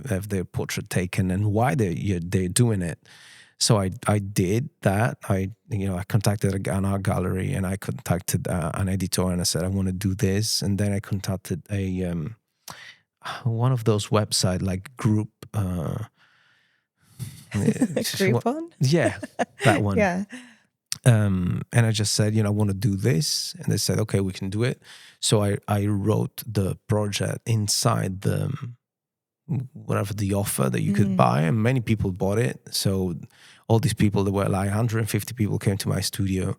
have their portrait taken and why they're doing it. So I did that. I contacted an art gallery and I contacted an editor and I said I want to do this. And then I contacted one of those websites like Group. Groupon? Yeah, that one. Yeah. And I just said, I want to do this, and they said, okay, we can do it. So I wrote the project inside the whatever the offer that you could buy, and many people bought it. So all these people, there were like 150 people came to my studio.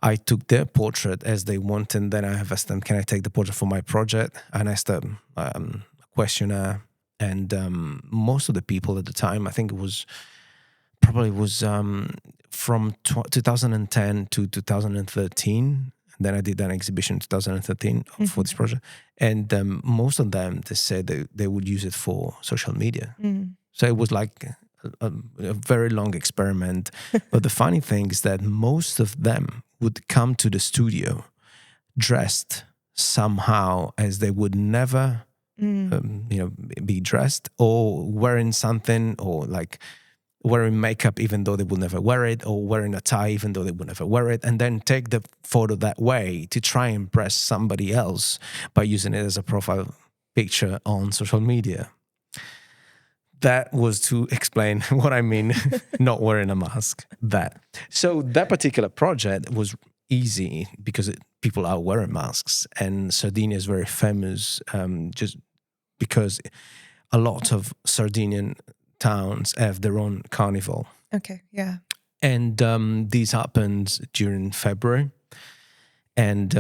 I took their portrait as they wanted, and then I have asked them, can I take the portrait for my project? And I asked them a questionnaire, and most of the people at the time, I think it was from 2010 to 2013. And then I did an exhibition in 2013 for this project. And most of them, they said they would use it for social media. So it was like a very long experiment. But the funny thing is that most of them would come to the studio dressed somehow as they would never, be dressed, or wearing something, or like wearing makeup even though they would never wear it, or wearing a tie even though they would never wear it, and then take the photo that way to try and impress somebody else by using it as a profile picture on social media. That was to explain what I mean, not wearing a mask. So that particular project was easy because people are wearing masks, and Sardinia is very famous just because a lot of Sardinian towns have their own carnival. Okay, yeah. And this happens during February. And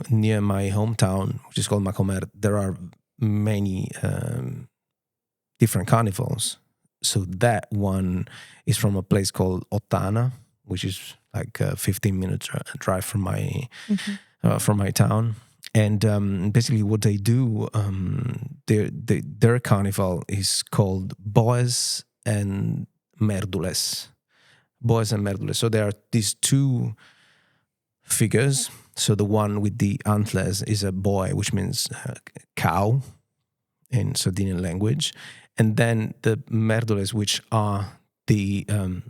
near my hometown, which is called Macomer, there are many different carnivals. So that one is from a place called Ottana, which is like a 15-minute drive from my town. And basically what they do, their carnival is called Boes and Merdules. Boes and Merdules. So there are these two figures. So the one with the antlers is a boy, which means cow in Sardinian language. And then the Merdules, which are the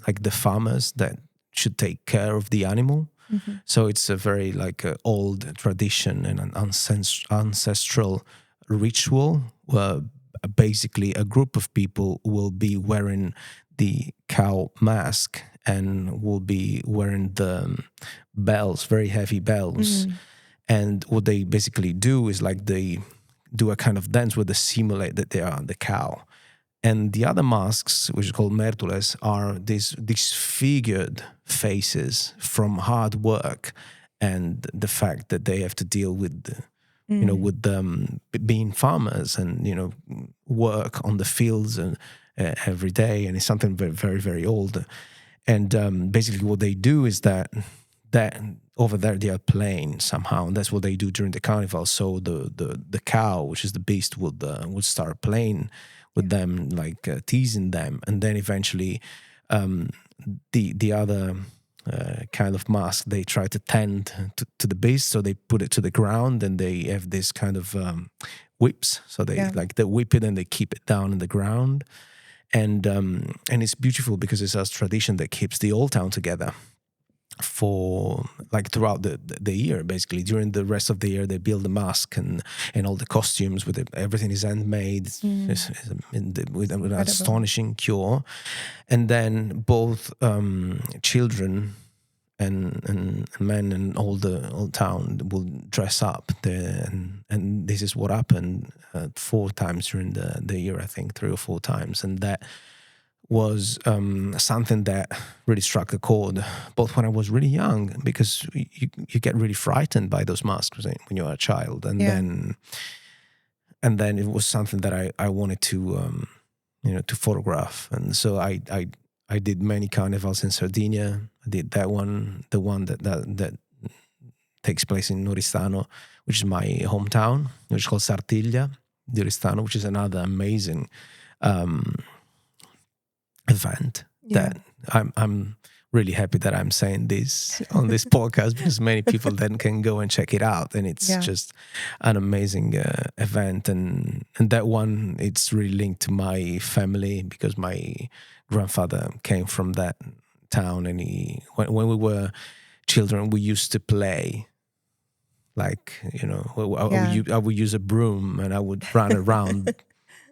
like the farmers that should take care of the animal. Mm-hmm. So it's a very old tradition and an ancestral ritual where basically a group of people will be wearing the cow mask and will be wearing the bells, very heavy bells. Mm. And what they basically do is they do a kind of dance where they simulate that they are the cow. And the other masks, which is called mertules, are these disfigured faces from hard work and the fact that they have to deal with, being farmers and, work on the fields and every day. And it's something very, very, very old. And basically what they do is that over there they are playing somehow, and that's what they do during the carnival. So the cow, which is the beast, would start playing with them, teasing them, and then eventually the other kind of mask, they try to tend to the beast, so they put it to the ground, and they have this kind of whips, so they they whip it and they keep it down in the ground, and it's beautiful because it's a tradition that keeps the old town together for throughout the year. Basically during the rest of the year they build the mask and all the costumes with everything is handmade. With an astonishing cure. And then both children and men and all the old town will dress up there, and this is what happened 4 times during the year, I think 3 or 4 times. And that was something that really struck a chord, both when I was really young, because you get really frightened by those masks when you're a child, and then it was something that I wanted to to photograph. And so I did many carnivals in Sardinia. I did that one, the one that takes place in Oristano, which is my hometown, which is called Sardinia di Oristano, which is another amazing event that I'm really happy that I'm saying this on this podcast, because many people then can go and check it out, and it's just an amazing event. And that one, it's really linked to my family because my grandfather came from that town, and when we were children we used to play I would use a broom and I would run around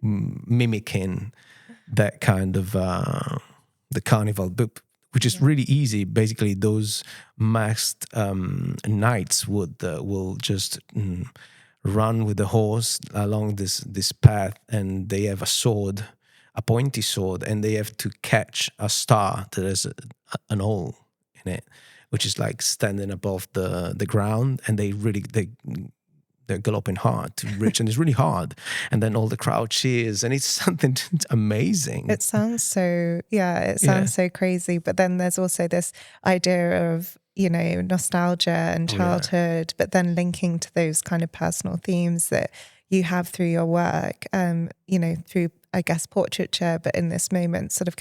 mimicking that kind of the carnival, which is really easy. Basically, those masked knights will just run with the horse along this path, and they have a sword, a pointy sword, and they have to catch a star that has an hole in it, which is standing above the ground, and they're galloping hard to reach, and it's really hard. And then all the crowd cheers, and it's something amazing. It sounds so, so crazy. But then there's also this idea of, nostalgia and childhood, but then linking to those kind of personal themes that you have through your work, through I guess, portraiture, but in this moment, sort of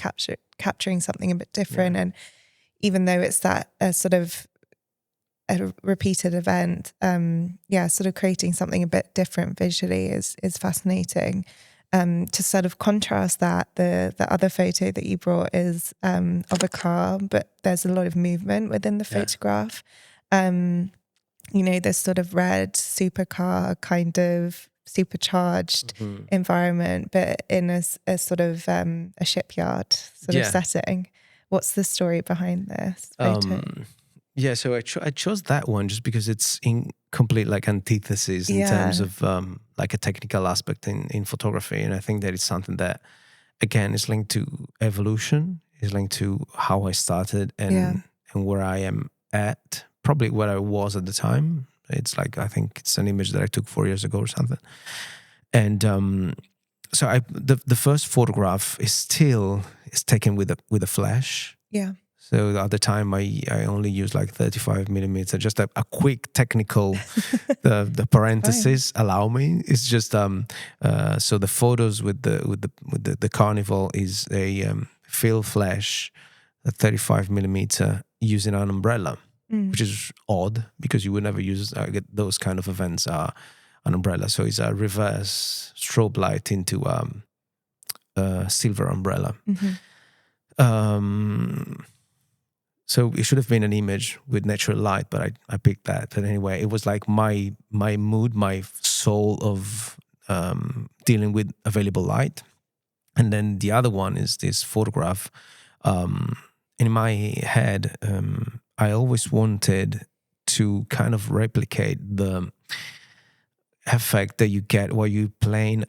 capturing something a bit different. And even though it's that sort of a repeated event, sort of creating something a bit different visually is fascinating. To sort of contrast that, the other photo that you brought is of a car, but there's a lot of movement within the photograph. This sort of red supercar kind of supercharged environment, but in a sort of a shipyard sort of setting. What's the story behind this photo? So I chose that one just because it's in complete like antithesis in terms of like a technical aspect in photography. And I think that it's something that, again, is linked to evolution, is linked to how I started and where I am at, probably where I was at the time. It's like, I think it's an image that I took 4 years ago or something. And so the first photograph is taken with a flash. Yeah. So at the time, I only used like 35 millimeter. Just a quick technical, the parentheses allow me. It's just so the photos with the carnival is a fill flash, a 35 millimeter using an umbrella, which is odd because you would never use those kind of events an umbrella. So it's a reverse strobe light into a silver umbrella. So it should have been an image with natural light, but I picked that. But anyway, it was like my mood, my soul of dealing with available light. And then the other one is this photograph. In my head, I always wanted to kind of replicate the effect that you get while you playing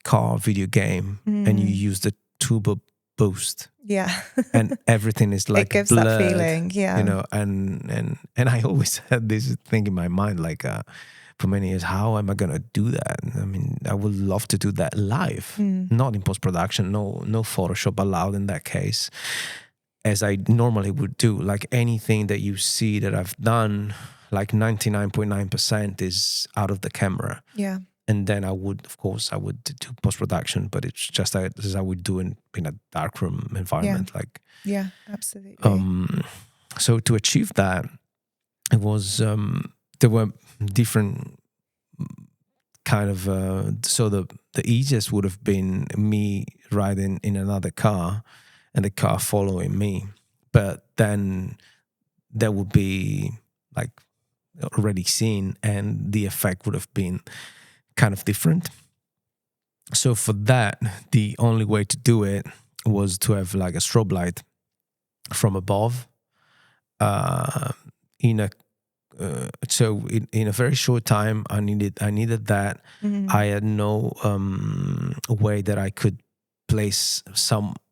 car video game and you use the turbo boost. Yeah. And everything is like it gives blurred, that feeling, and I always had this thing in my mind, like for many years, how am I gonna do that? I mean, I would love to do that live, not in post-production, no Photoshop allowed in that case, as I normally would do. Like anything that you see that I've done, like 99.9% is out of the camera. Yeah. And then I would do post-production, but it's just as I would do in a darkroom environment. Yeah, absolutely. So to achieve that, it was, there were different kind of, so the easiest would have been me riding in another car and the car following me. But then that would be like already seen and the effect would have been kind of different. So for that, the only way to do it was to have like a strobe light from above. In a very short time, I needed that. I had no way that I could place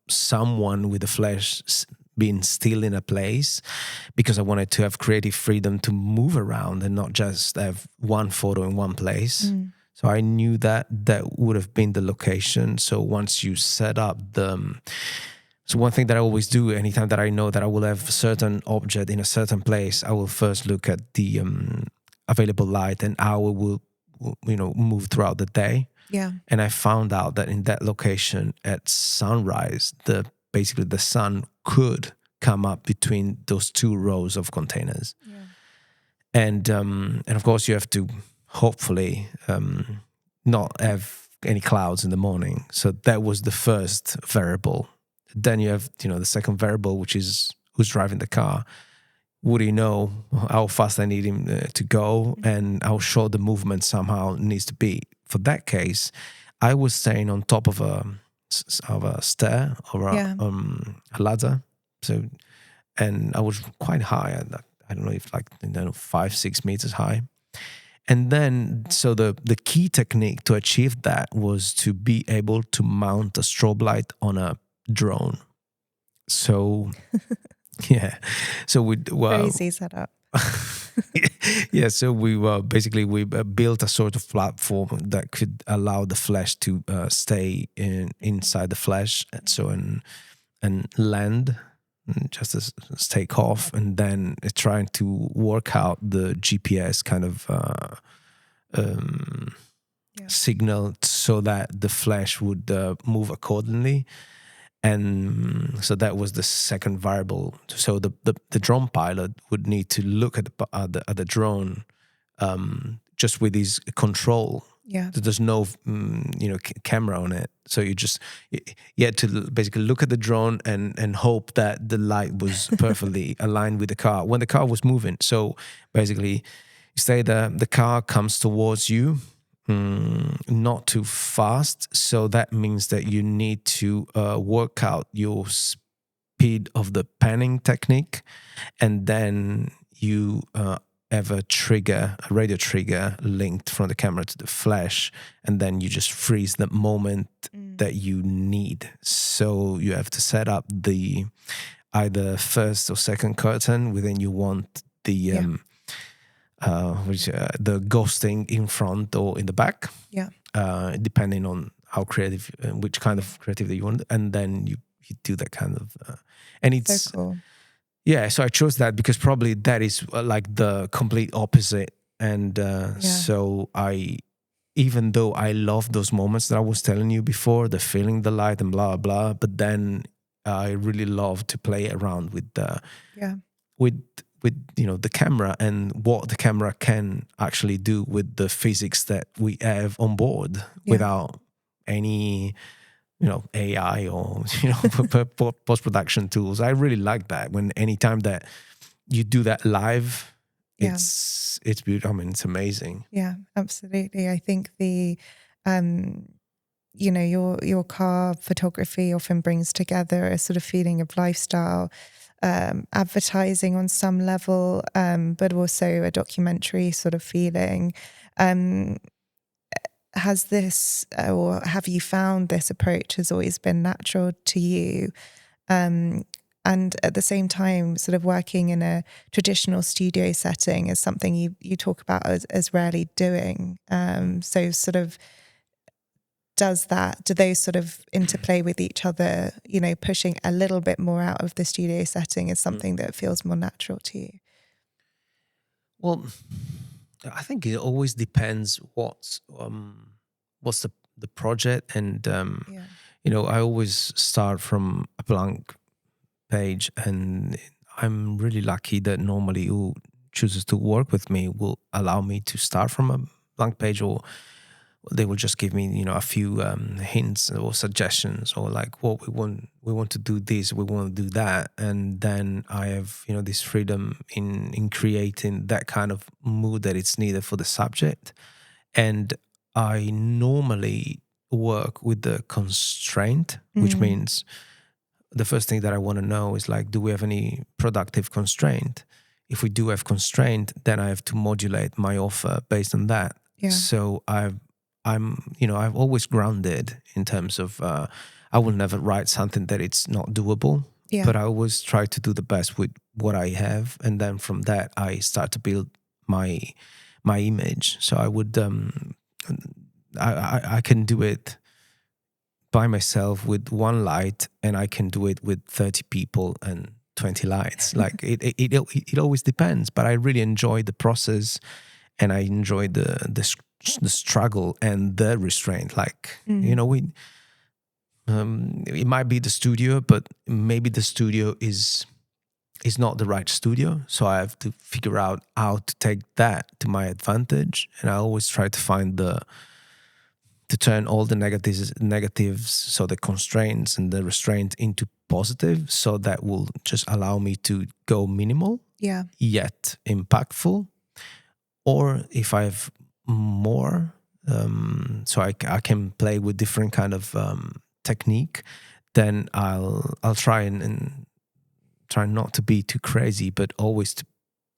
someone with a flash being still in a place, because I wanted to have creative freedom to move around and not just have one photo in one place. So I knew that would have been the location. So once you set up so one thing that I always do anytime that I know that I will have a certain object in a certain place, I will first look at the available light and how it will, move throughout the day. Yeah. And I found out that in that location at sunrise, basically the sun could come up between those two rows of containers. Yeah. And of course you have to hopefully not have any clouds in the morning. So that was the first variable. Then you have, the second variable, which is who's driving the car. Would he know how fast I need him to go and how short the movement somehow needs to be? For that case, I was staying on top of a stair or a ladder. So, and I was quite high. I don't know if 5-6 meters high. And then, so the key technique to achieve that was to be able to mount a strobe light on a drone. So, yeah. So crazy setup. Yeah. So we built a sort of platform that could allow the flash to stay inside the flash, and land. Just as take off, and then trying to work out the GPS kind of signal so that the flash would move accordingly. And so that was the second variable. So the drone pilot would need to look at the drone just with his control. Yeah. There's no camera on it, so you had to basically look at the drone and hope that the light was perfectly aligned with the car when the car was moving. So basically, you say the car comes towards you, not too fast, so that means that you need to work out your speed of the panning technique, and then you have a radio trigger linked from the camera to the flash, and then you just freeze the moment that you need. So you have to set up the either first or second curtain within you want the the ghosting in front or in the back, depending on how creative, which kind of creativity you want, and then you do that kind of, and it's so cool. Yeah, so I chose that because probably that is like the complete opposite, and so even though I love those moments that I was telling you before, the feeling the light and blah blah, but then I really love to play around with with the camera and what the camera can actually do with the physics that we have on board without any AI or post-production tools. I really like that when anytime that you do that live, it's beautiful. I mean, it's amazing. Yeah, absolutely. I think the your car photography often brings together a sort of feeling of lifestyle, advertising on some level, but also a documentary sort of feeling. Has this, or have you found this approach has always been natural to you? And at the same time, sort of working in a traditional studio setting is something you talk about as rarely doing. So sort of do those sort of interplay with each other, pushing a little bit more out of the studio setting is something that feels more natural to you? Well, I think it always depends what's the project, and I always start from a blank page, and I'm really lucky that normally who chooses to work with me will allow me to start from a blank page, or they will just give me a few hints or suggestions, or like, well, we want to do this, we want to do that, and then I have this freedom in creating that kind of mood that it's needed for the subject. And I normally work with the constraint, which means the first thing that I want to know is like, do we have any productive constraint? If we do have constraint, then I have to modulate my offer based on that. So I'm always grounded in terms of I will never write something that it's not doable, but I always try to do the best with what I have, and then from that I start to build my image. So I would I can do it by myself with one light, and I can do it with 30 people and 20 lights. Like it always depends, but I really enjoy the process, and I enjoy the struggle and the restraint. Like it might be the studio, but maybe the studio is not the right studio, so I have to figure out how to take that to my advantage. And I always try to find to turn all the negatives, so the constraints and the restraint, into positive, so that will just allow me to go minimal, yet impactful. Or if I have more, so I can play with different kind of technique, then I'll try and try not to be too crazy, but always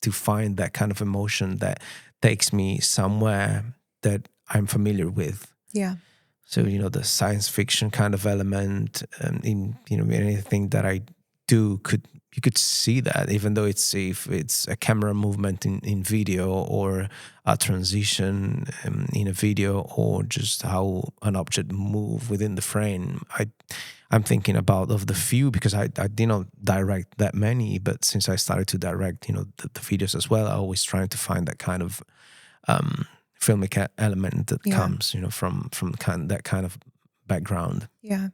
to find that kind of emotion that takes me somewhere that I'm familiar with. Yeah. So the science fiction kind of element, in anything that I do, you could see that, even though if it's a camera movement in video, or a transition in a video, or just how an object move within the frame. I'm thinking about of the few, because I didn't direct that many, but since I started to direct the videos as well, I always trying to find that kind of filmic element that Yeah. comes, from that kind of background. Yeah.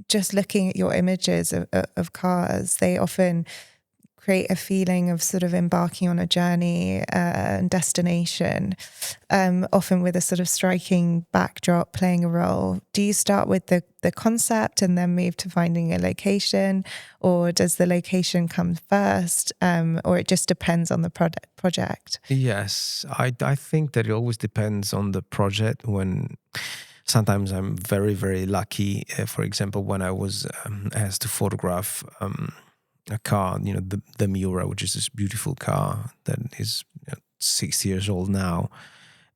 Just looking at your images of cars, they often create a feeling of sort of embarking on a journey and destination, often with a sort of striking backdrop playing a role. Do you start with the concept and then move to finding a location, or does the location come first, or it just depends on the project? Yes, I think that it always depends on the project. When sometimes I'm very, very lucky. For example, when I was asked to photograph a car, the Miura, which is this beautiful car that is 6 years old now,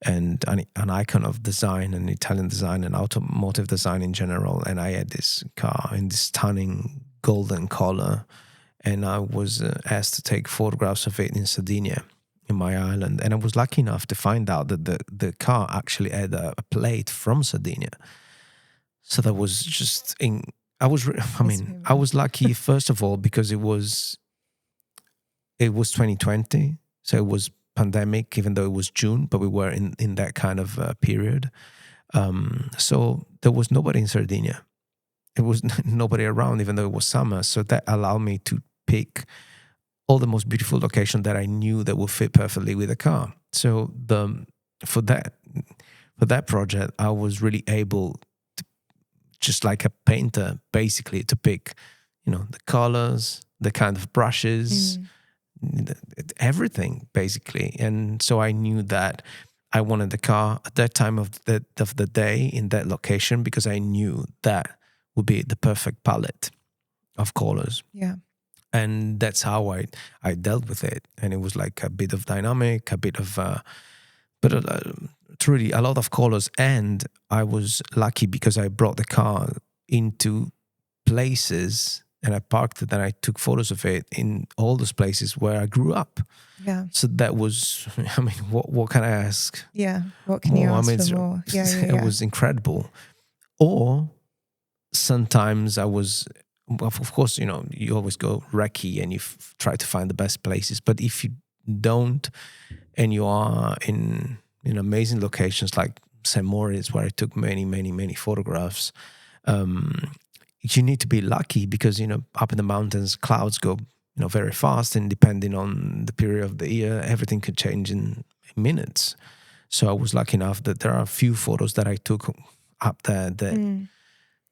and an icon of design and Italian design and automotive design in general. And I had this car in this stunning golden color, and I was asked to take photographs of it in Sardinia, in my island. And I was lucky enough to find out that the car actually had a plate from Sardinia. So that was just I was lucky, first of all, because it was 2020, so it was pandemic, even though it was June, but we were in that kind of period. So there was nobody in Sardinia. It was nobody around, even though it was summer. So that allowed me to pick all the most beautiful location that I knew that would fit perfectly with the car. So for that project, I was really able to, just like a painter, basically, to pick, the colors, the kind of brushes, everything, basically. And so I knew that I wanted the car at that time of the day in that location, because I knew that would be the perfect palette of colors. Yeah. And that's how I dealt with it. And it was like a bit of dynamic, a bit of, truly a lot of colors. And I was lucky because I brought the car into places and I parked it and I took photos of it in all those places where I grew up. Yeah. So that was, what can I ask? Yeah. What can you ask for more? Yeah. It was incredible. Or sometimes I was, of course, you always go recce and you try to find the best places. But if you don't, and you are in amazing locations like St. Moritz, where I took many, many, many photographs, you need to be lucky because, up in the mountains, clouds go, very fast. And depending on the period of the year, everything could change in minutes. So I was lucky enough that there are a few photos that I took up there that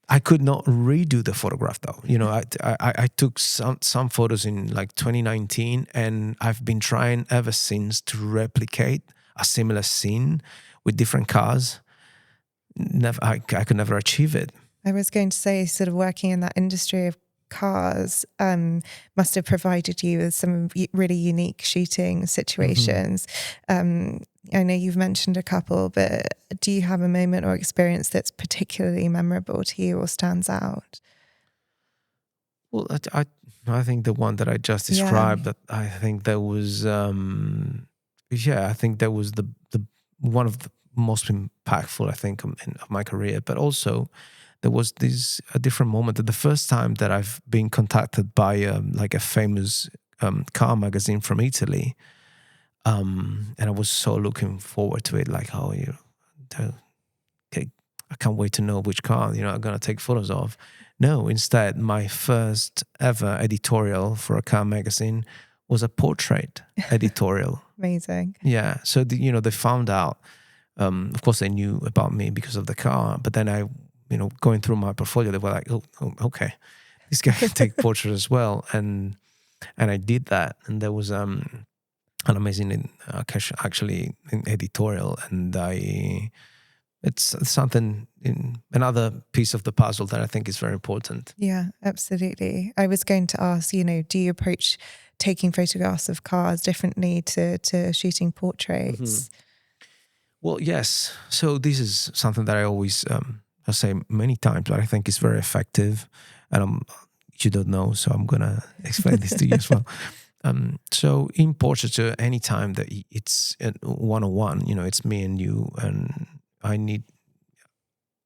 I could not redo the photograph though. I took some photos in like 2019, and I've been trying ever since to replicate a similar scene with different cars. I could never achieve it. I was going to say, sort of working in that industry of cars must have provided you with some really unique shooting situations. I know you've mentioned a couple, but do you have a moment or experience that's particularly memorable to you or stands out? Well, I think the one that I just described, that I think that was, I think that was the one of the most impactful, I think, of my career. But also, there was a different moment. The first time that I've been contacted by like a famous car magazine from Italy, and I was so looking forward to it. Like, okay, I can't wait to know which car I'm gonna take photos of. No, instead, my first ever editorial for a car magazine was a portrait editorial. Amazing. Yeah, so they found out. Of course, they knew about me because of the car, but then I, going through my portfolio, they were like, "Oh, okay, this guy can take portraits as well," and I did that, and there was an amazing, actually, editorial, and it's something in another piece of the puzzle that I think is very important. Yeah, absolutely. I was going to ask, do you approach taking photographs of cars differently to shooting portraits? Well, yes. So this is something that I always I say many times, but I think it's very effective. And you don't know, so I'm gonna explain this to you as well. So in portraits, any time that it's one-on-one, it's me and you, and I need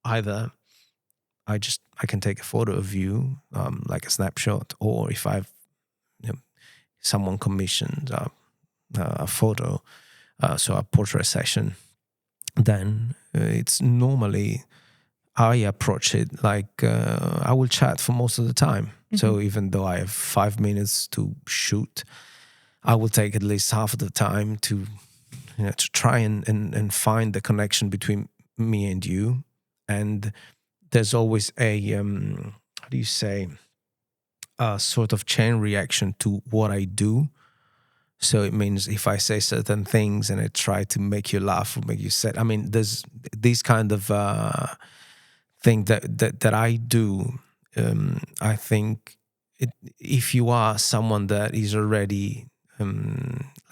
either I can take a photo of you, like a snapshot, or if I've someone commissioned a photo, so a portrait session, then it's normally I approach it like I will chat for most of the time. Mm-hmm. So even though I have 5 minutes to shoot, I will take at least half of the time to try and find the connection between me and you. And there's always a how do you say, a sort of chain reaction to what I do. So it means if I say certain things and I try to make you laugh or make you sad, I mean, there's these kind of thing that I do. I think if you are someone that is already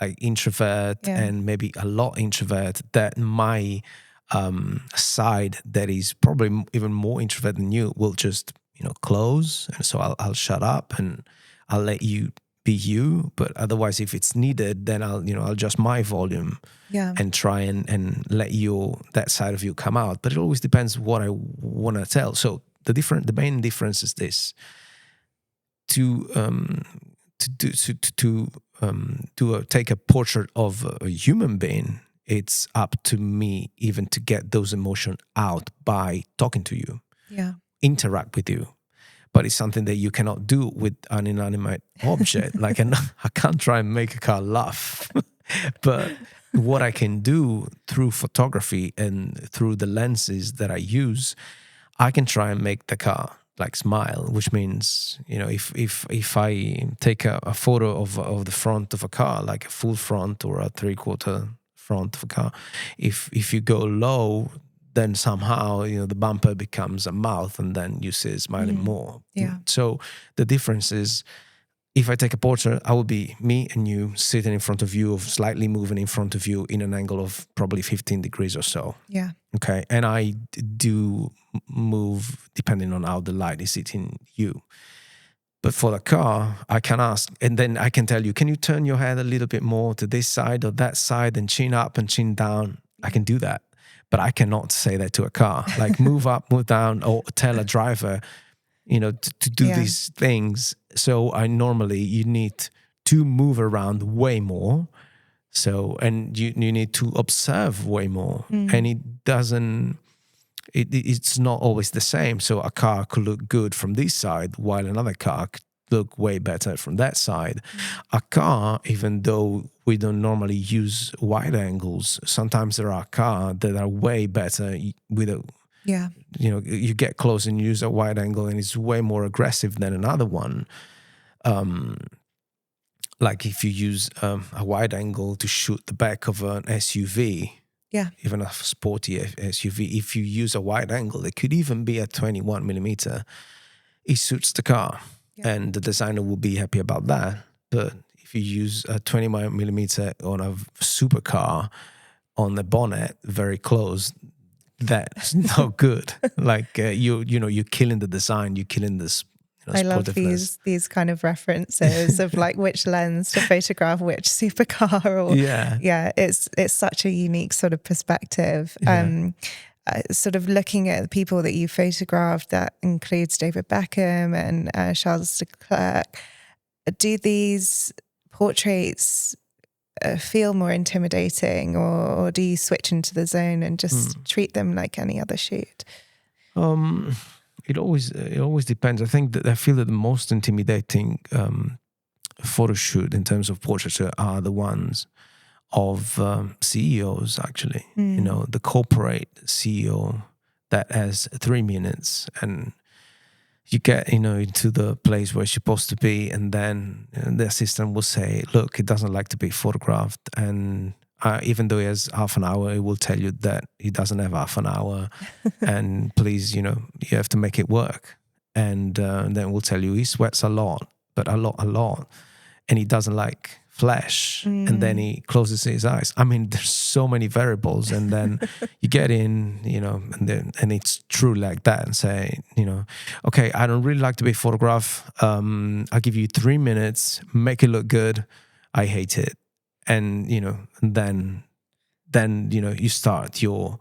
like introvert and maybe a lot introvert, that my side that is probably even more introvert than you will just close, and so I'll shut up and I'll let you be you. But otherwise, if it's needed, then I'll adjust my volume and try and let that side of you come out. But it always depends what I want to tell. So the main difference is this: take a portrait of a human being. It's up to me even to get those emotions out by talking to you, interact with you. But it's something that you cannot do with an inanimate object. Like I can't try and make a car laugh. But what I can do through photography and through the lenses that I use, I can try and make the car like smile, which means, if I take a photo of the front of a car, like a full front or a 3/4 front of a car, if you go low, then somehow, the bumper becomes a mouth and then you see it smiling more. Yeah. So the difference is, if I take a portrait, I will be me and you sitting in front of you, or slightly moving in front of you in an angle of probably 15 degrees or so. Yeah. Okay. And I do move depending on how the light is hitting you. But for the car, I can ask, and then I can tell you, can you turn your head a little bit more to this side or that side, and chin up and chin down? I can do that. But I cannot say that to a car. Like move up, move down, or tell a driver, to do these things. So you need to move around way more. So, and you need to observe way more. And it's not always the same. So a car could look good from this side, while another car could look way better from that side. A car, even though we don't normally use wide angles, sometimes there are cars that are way better with a you get close and use a wide angle and it's way more aggressive than another one. Like if you use a wide angle to shoot the back of an SUV, even a sporty SUV, if you use a wide angle, it could even be a 21 millimeter, it suits the car. And the designer will be happy about that. But if you use a 21 millimeter on a supercar on the bonnet very close, that's not good. Like you're killing the design, you're killing this. I love these kind of references of like which lens to photograph which supercar. Or it's such a unique sort of perspective. Sort of looking at the people that you photographed, that includes David Beckham and Charles Leclerc. Do these portraits feel more intimidating, or do you switch into the zone and just treat them like any other shoot? It always depends. I think that I feel that the most intimidating photo shoot in terms of portraiture are the ones of CEOs, actually. The corporate CEO that has 3 minutes, and you get into the place where it's supposed to be, and then the assistant will say, look, he doesn't like to be photographed, and even though he has half an hour, he will tell you that he doesn't have half an hour and please, you have to make it work. And then we'll tell you he sweats a lot, but a lot, and he doesn't like flesh, and then he closes his eyes. I mean, there's so many variables, and then you get in, and it's true like that, and say, okay, I don't really like to be photographed. I'll give you 3 minutes, make it look good. I hate it. And, then you start your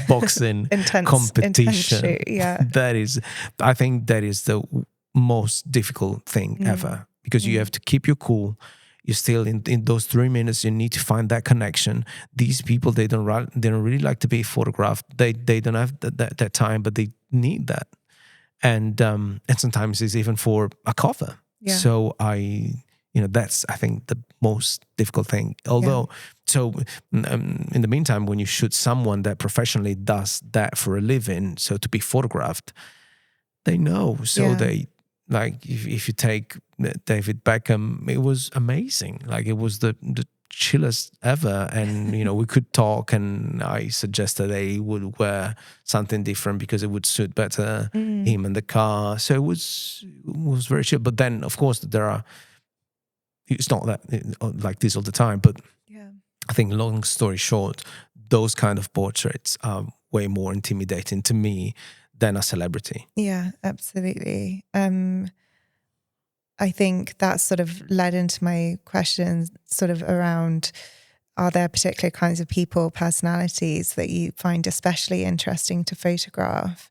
boxing competition. Intense shoot, I think that is the most difficult thing ever, because you have to keep your cool. you still in those 3 minutes you need to find that connection. These people, they don't really like to be photographed. They don't have that time, but they need that. And sometimes it's even for a cover. Yeah. So that's, I think, the most difficult thing. Although, so in the meantime, when you shoot someone that professionally does that for a living, so to be photographed, they know. So they, like, if you take David Beckham, it was amazing. Like, it was the chillest ever. And, we could talk, and I suggested that he would wear something different because it would suit better him in the car. So it was very chill. But then, of course, it's not that like this all the time, but I think, long story short, those kind of portraits are way more intimidating to me than a celebrity. Yeah, absolutely. I think that sort of led into my question sort of around, are there particular kinds of people, personalities that you find especially interesting to photograph?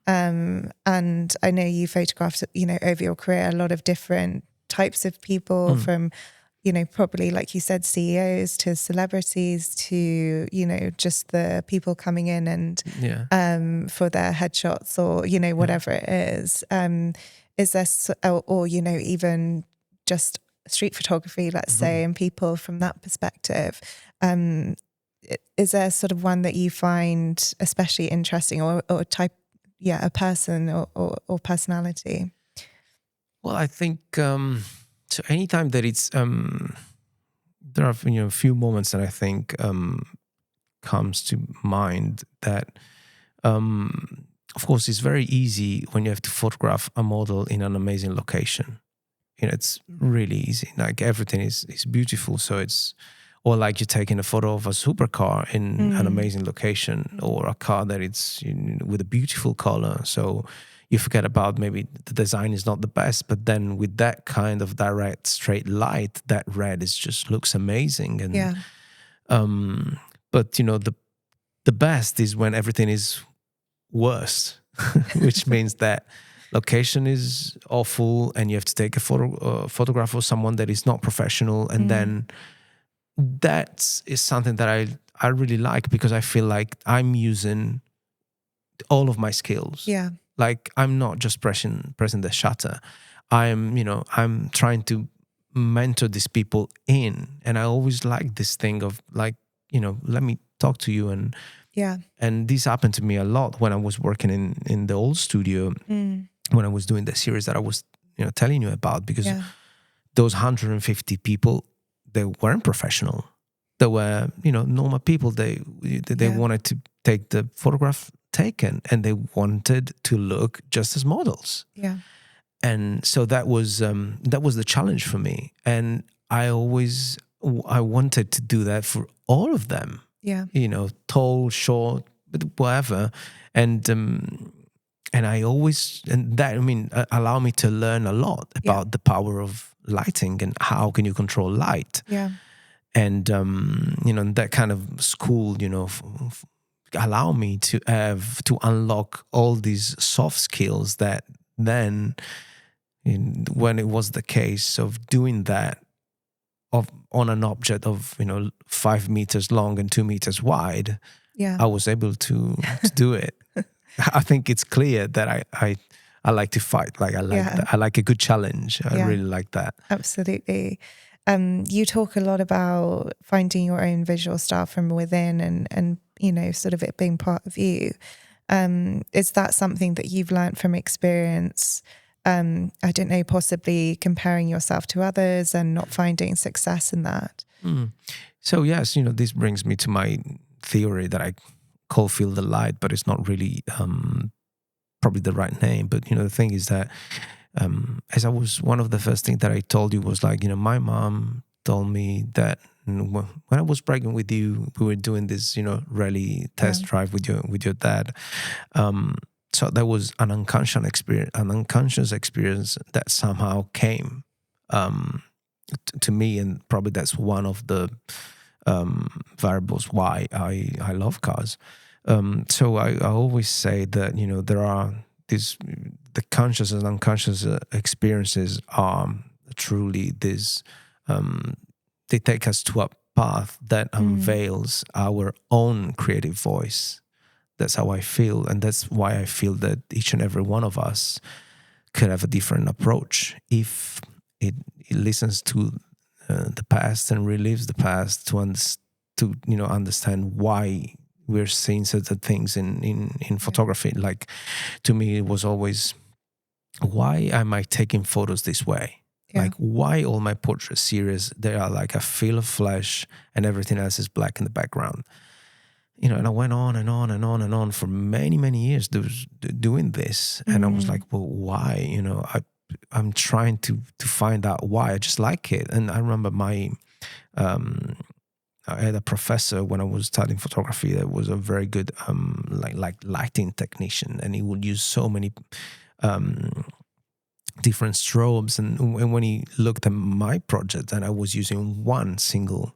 And I know you photographed, over your career, a lot of different types of people, from, probably, like you said, CEOs to celebrities to, just the people coming in and for their headshots or, whatever it is. Is there, or, even just street photography, let's say, and people from that perspective. Is there sort of one that you find especially interesting, or type, a person or personality? Well, I think, so anytime that it's, there are, a few moments that I think comes to mind that, of course, it's very easy when you have to photograph a model in an amazing location. It's really easy. Like, everything is beautiful. So it's, or like you're taking a photo of a supercar in an amazing location, or a car that it's with a beautiful color. So you forget about maybe the design is not the best, but then with that kind of direct, straight light, that red just looks amazing. And but the best is when everything is worse, which means that location is awful, and you have to take a photograph of someone that is not professional, and then that is something that I really like, because I feel like I'm using all of my skills. Like, I'm not just pressing the shutter. I'm trying to mentor these people in, and I always like this thing of, like, let me talk to you. And this happened to me a lot when I was working in the old studio, when I was doing the series that I was telling you about, because those 150 people, they weren't professional. They were normal people. They wanted to take the photograph taken, and they wanted to look just as models. And so that was the challenge for me, and I wanted to do that for all of them. Tall, short, but whatever. And I always, and that, allow me to learn a lot about the power of lighting and how can you control light. And that kind of school, allow me to unlock all these soft skills that then, when it was the case of doing that on an object of 5 meters long and 2 meters wide, I was able to do it. I think it's clear that I like to fight. Like, I like a good challenge. I really like that. Absolutely. You talk a lot about finding your own visual style from within, and sort of it being part of you. Is that something that you've learned from experience? I don't know, possibly comparing yourself to others and not finding success in that. So yes, this brings me to my theory that I call feel the light, but it's not really probably the right name. But the thing is that as I was, one of the first things that I told you was like, my mom told me that when I was pregnant with you, we were doing this, rally test drive with your dad. So there was an unconscious experience that somehow came to me, and probably that's one of the variables why I love cars. So I always say that there are the conscious and unconscious experiences are truly this they take us to a path that unveils our own creative voice. That's how I feel, and that's why I feel that each and every one of us could have a different approach if it listens to the past and relives the past to understand why we're seeing certain things in photography. Like, to me, it was always, why am I taking photos this way? Yeah. Like, why all my portrait series, they are like a field of flesh and everything else is black in the background? And I went on and on and on and on for many, many years doing this. And I was like, well, why? I'm trying to find out why. I just like it. And I remember I had a professor when I was studying photography that was a very good like lighting technician, and he would use so many different strobes. And when he looked at my project and I was using one single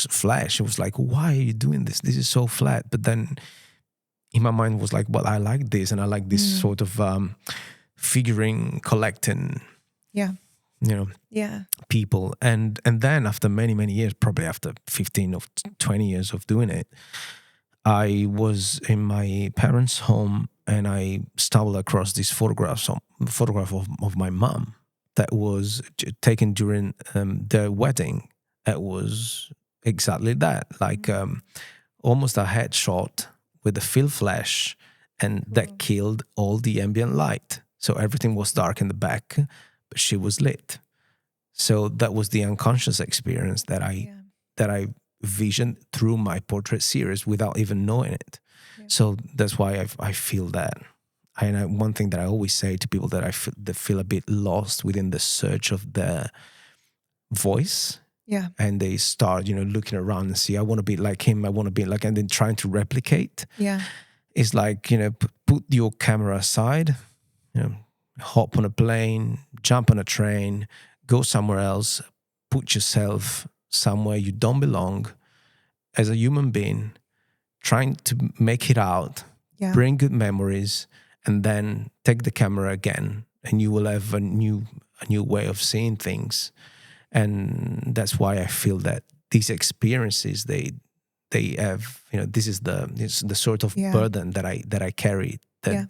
flash, it was like, why are you doing this? This is so flat. But then in my mind was like, well, I like this, and I like this sort of figuring, collecting, people. And then after many, many years, probably after 15 or 20 years of doing it, I was in my parents' home and I stumbled across this photograph of my mom that was taken during their wedding. It was exactly that, like almost a headshot with a field flash, and that killed all the ambient light. So everything was dark in the back, but she was lit. So that was the unconscious experience that I visioned through my portrait series without even knowing it. Yeah. So that's why I feel that. And one thing that I always say to people that feel a bit lost within the search of their voice. Yeah. And they start, looking around and see, I want to be like him, I want to be like, and then trying to replicate. Yeah. It's like, put your camera aside, hop on a plane, jump on a train, go somewhere else, put yourself somewhere you don't belong as a human being, trying to make it out, bring good memories, and then take the camera again, and you will have a new way of seeing things. And that's why I feel that these experiences, they have, this is the sort of burden that I carry, that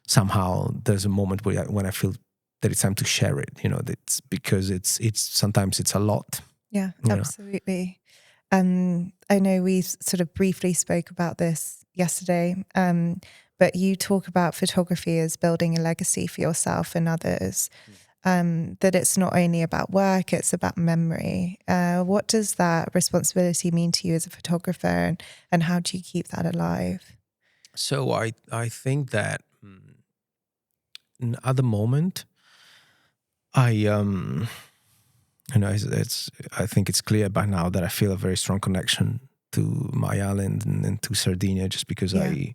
somehow there's a moment when I feel that it's time to share it. It's because it's sometimes it's a lot. Yeah, absolutely. I know we sort of briefly spoke about this yesterday, but you talk about photography as building a legacy for yourself and others. That it's not only about work, it's about memory. What does that responsibility mean to you as a photographer, and how do you keep that alive? So I think that at the moment, I think it's clear by now that I feel a very strong connection to my island and to Sardinia, just because I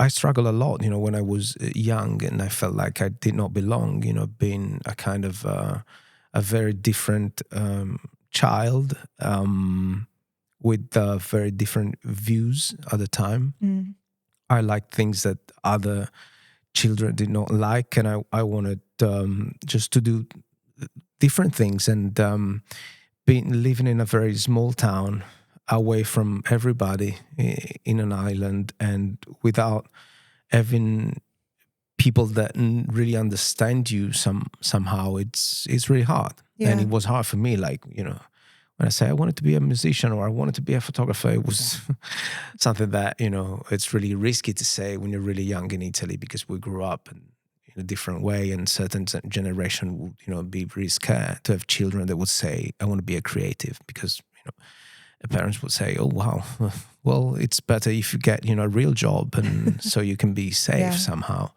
struggled a lot, when I was young, and I felt like I did not belong, being a kind of a very different child with very different views at the time. I liked things that other children did not like, and I wanted just to do different things, and living in a very small town, away from everybody in an island, and without having people that really understand you somehow, it's really hard. And it was hard for me, like, when I say I wanted to be a musician or I wanted to be a photographer, it was something that, it's really risky to say when you're really young in Italy, because we grew up in a different way, and certain generation would, be really scared to have children that would say, I want to be a creative, because, the parents would say, oh, wow, well, it's better if you get, a real job, and so you can be safe somehow.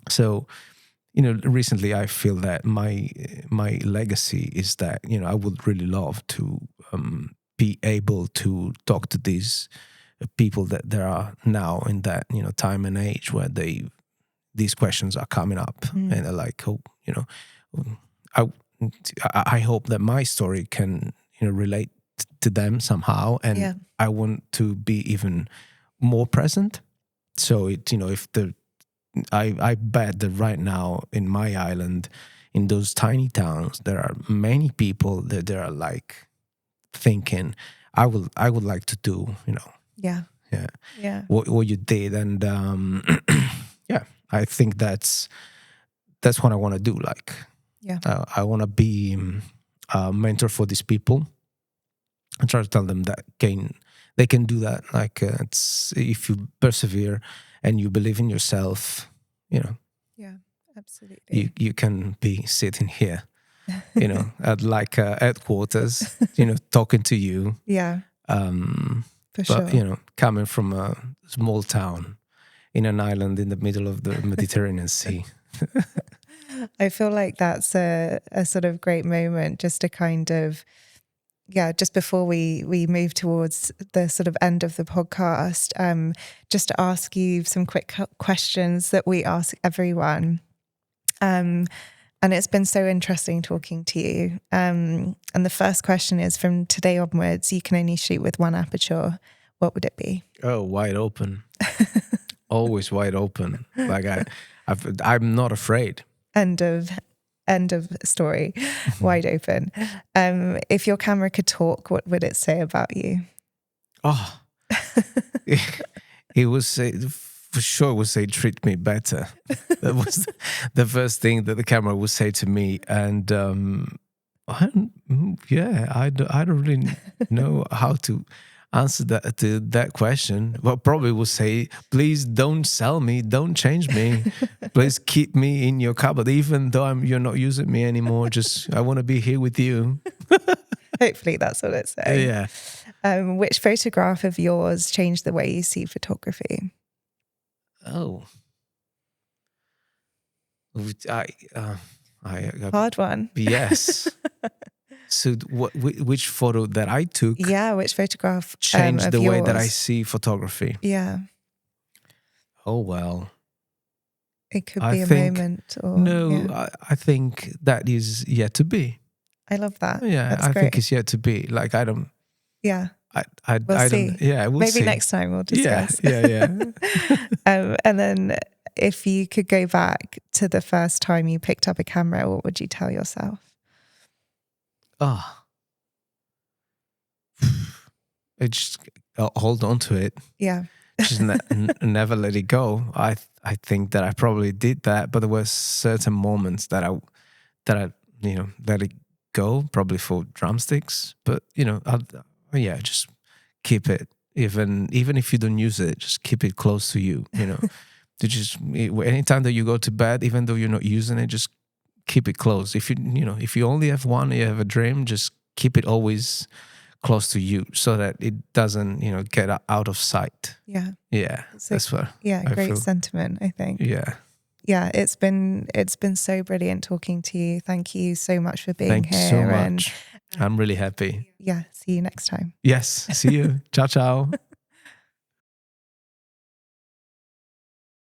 So, recently I feel that my legacy is that, I would really love to be able to talk to these people that there are now in that, time and age where these questions are coming up, and they're like, oh, I hope that my story can, relate to them somehow, and I want to be even more present. So if I bet that right now in my island, in those tiny towns, there are many people that they are like thinking, I would like to do, Yeah. yeah, Yeah. what you did, and yeah, I think that's what I want to do. Like, Yeah. I want to be a mentor for these people and try to tell them that they can do that. Like, it's if you persevere and you believe in yourself, Yeah. Absolutely. you can be sitting here, at like headquarters, talking to you. Yeah. For But sure. coming from a small town in an island in the middle of the Mediterranean Sea. I feel like that's a sort of great moment just to kind of, just before we move towards the sort of end of the podcast, just to ask you some quick questions that we ask everyone. And it's been so interesting talking to you. And the first question is, from today onwards, you can only shoot with one aperture. What would it be? Oh, wide open. Always wide open. Like I'm not afraid. End of story. Wide open. If your camera could talk, what would it say about you? Oh, it would say, for sure, would say, treat me better. That was the first thing that the camera would say to me. And I don't really know how to answer that question. Well, probably would say, please don't sell me, don't change me, please keep me in your cupboard, even though you're not using me anymore. Just I want to be here with you. Hopefully that's what it's saying. Yeah. Which photograph of yours changed the way you see photography? Oh, I Hard one. Yes. So which photo that I took? Yeah, which photograph changed of the way that I yours? see photography? Yeah. Oh, well. It could I be a think, moment. Or, no, yeah. I think that is yet to be. I love that. Yeah, That's I great. think it's yet to be. Like, I don't. Yeah. I We'll see. don't. Yeah, we'll Maybe see. next time we'll discuss. Yeah. And then if you could go back to the first time you picked up a camera, what would you tell yourself? Oh. Just hold on to it. Yeah. Just never let it go. I think that I probably did that, but there were certain moments that I let it go, probably for drumsticks. But just keep it. Even if you don't use it, just keep it close to you. To just anytime that you go to bed, even though you're not using it, just keep it close. If you only have one, you have a dream, just keep it always close to you so that it doesn't, get out of sight. Yeah. Yeah. That's what I great feel. sentiment, I think. Yeah. Yeah, it's been so brilliant talking to you. Thank you so much for being Thank here. you so much. I'm really happy. Yeah, see you next time. Yes. See you. Ciao, ciao.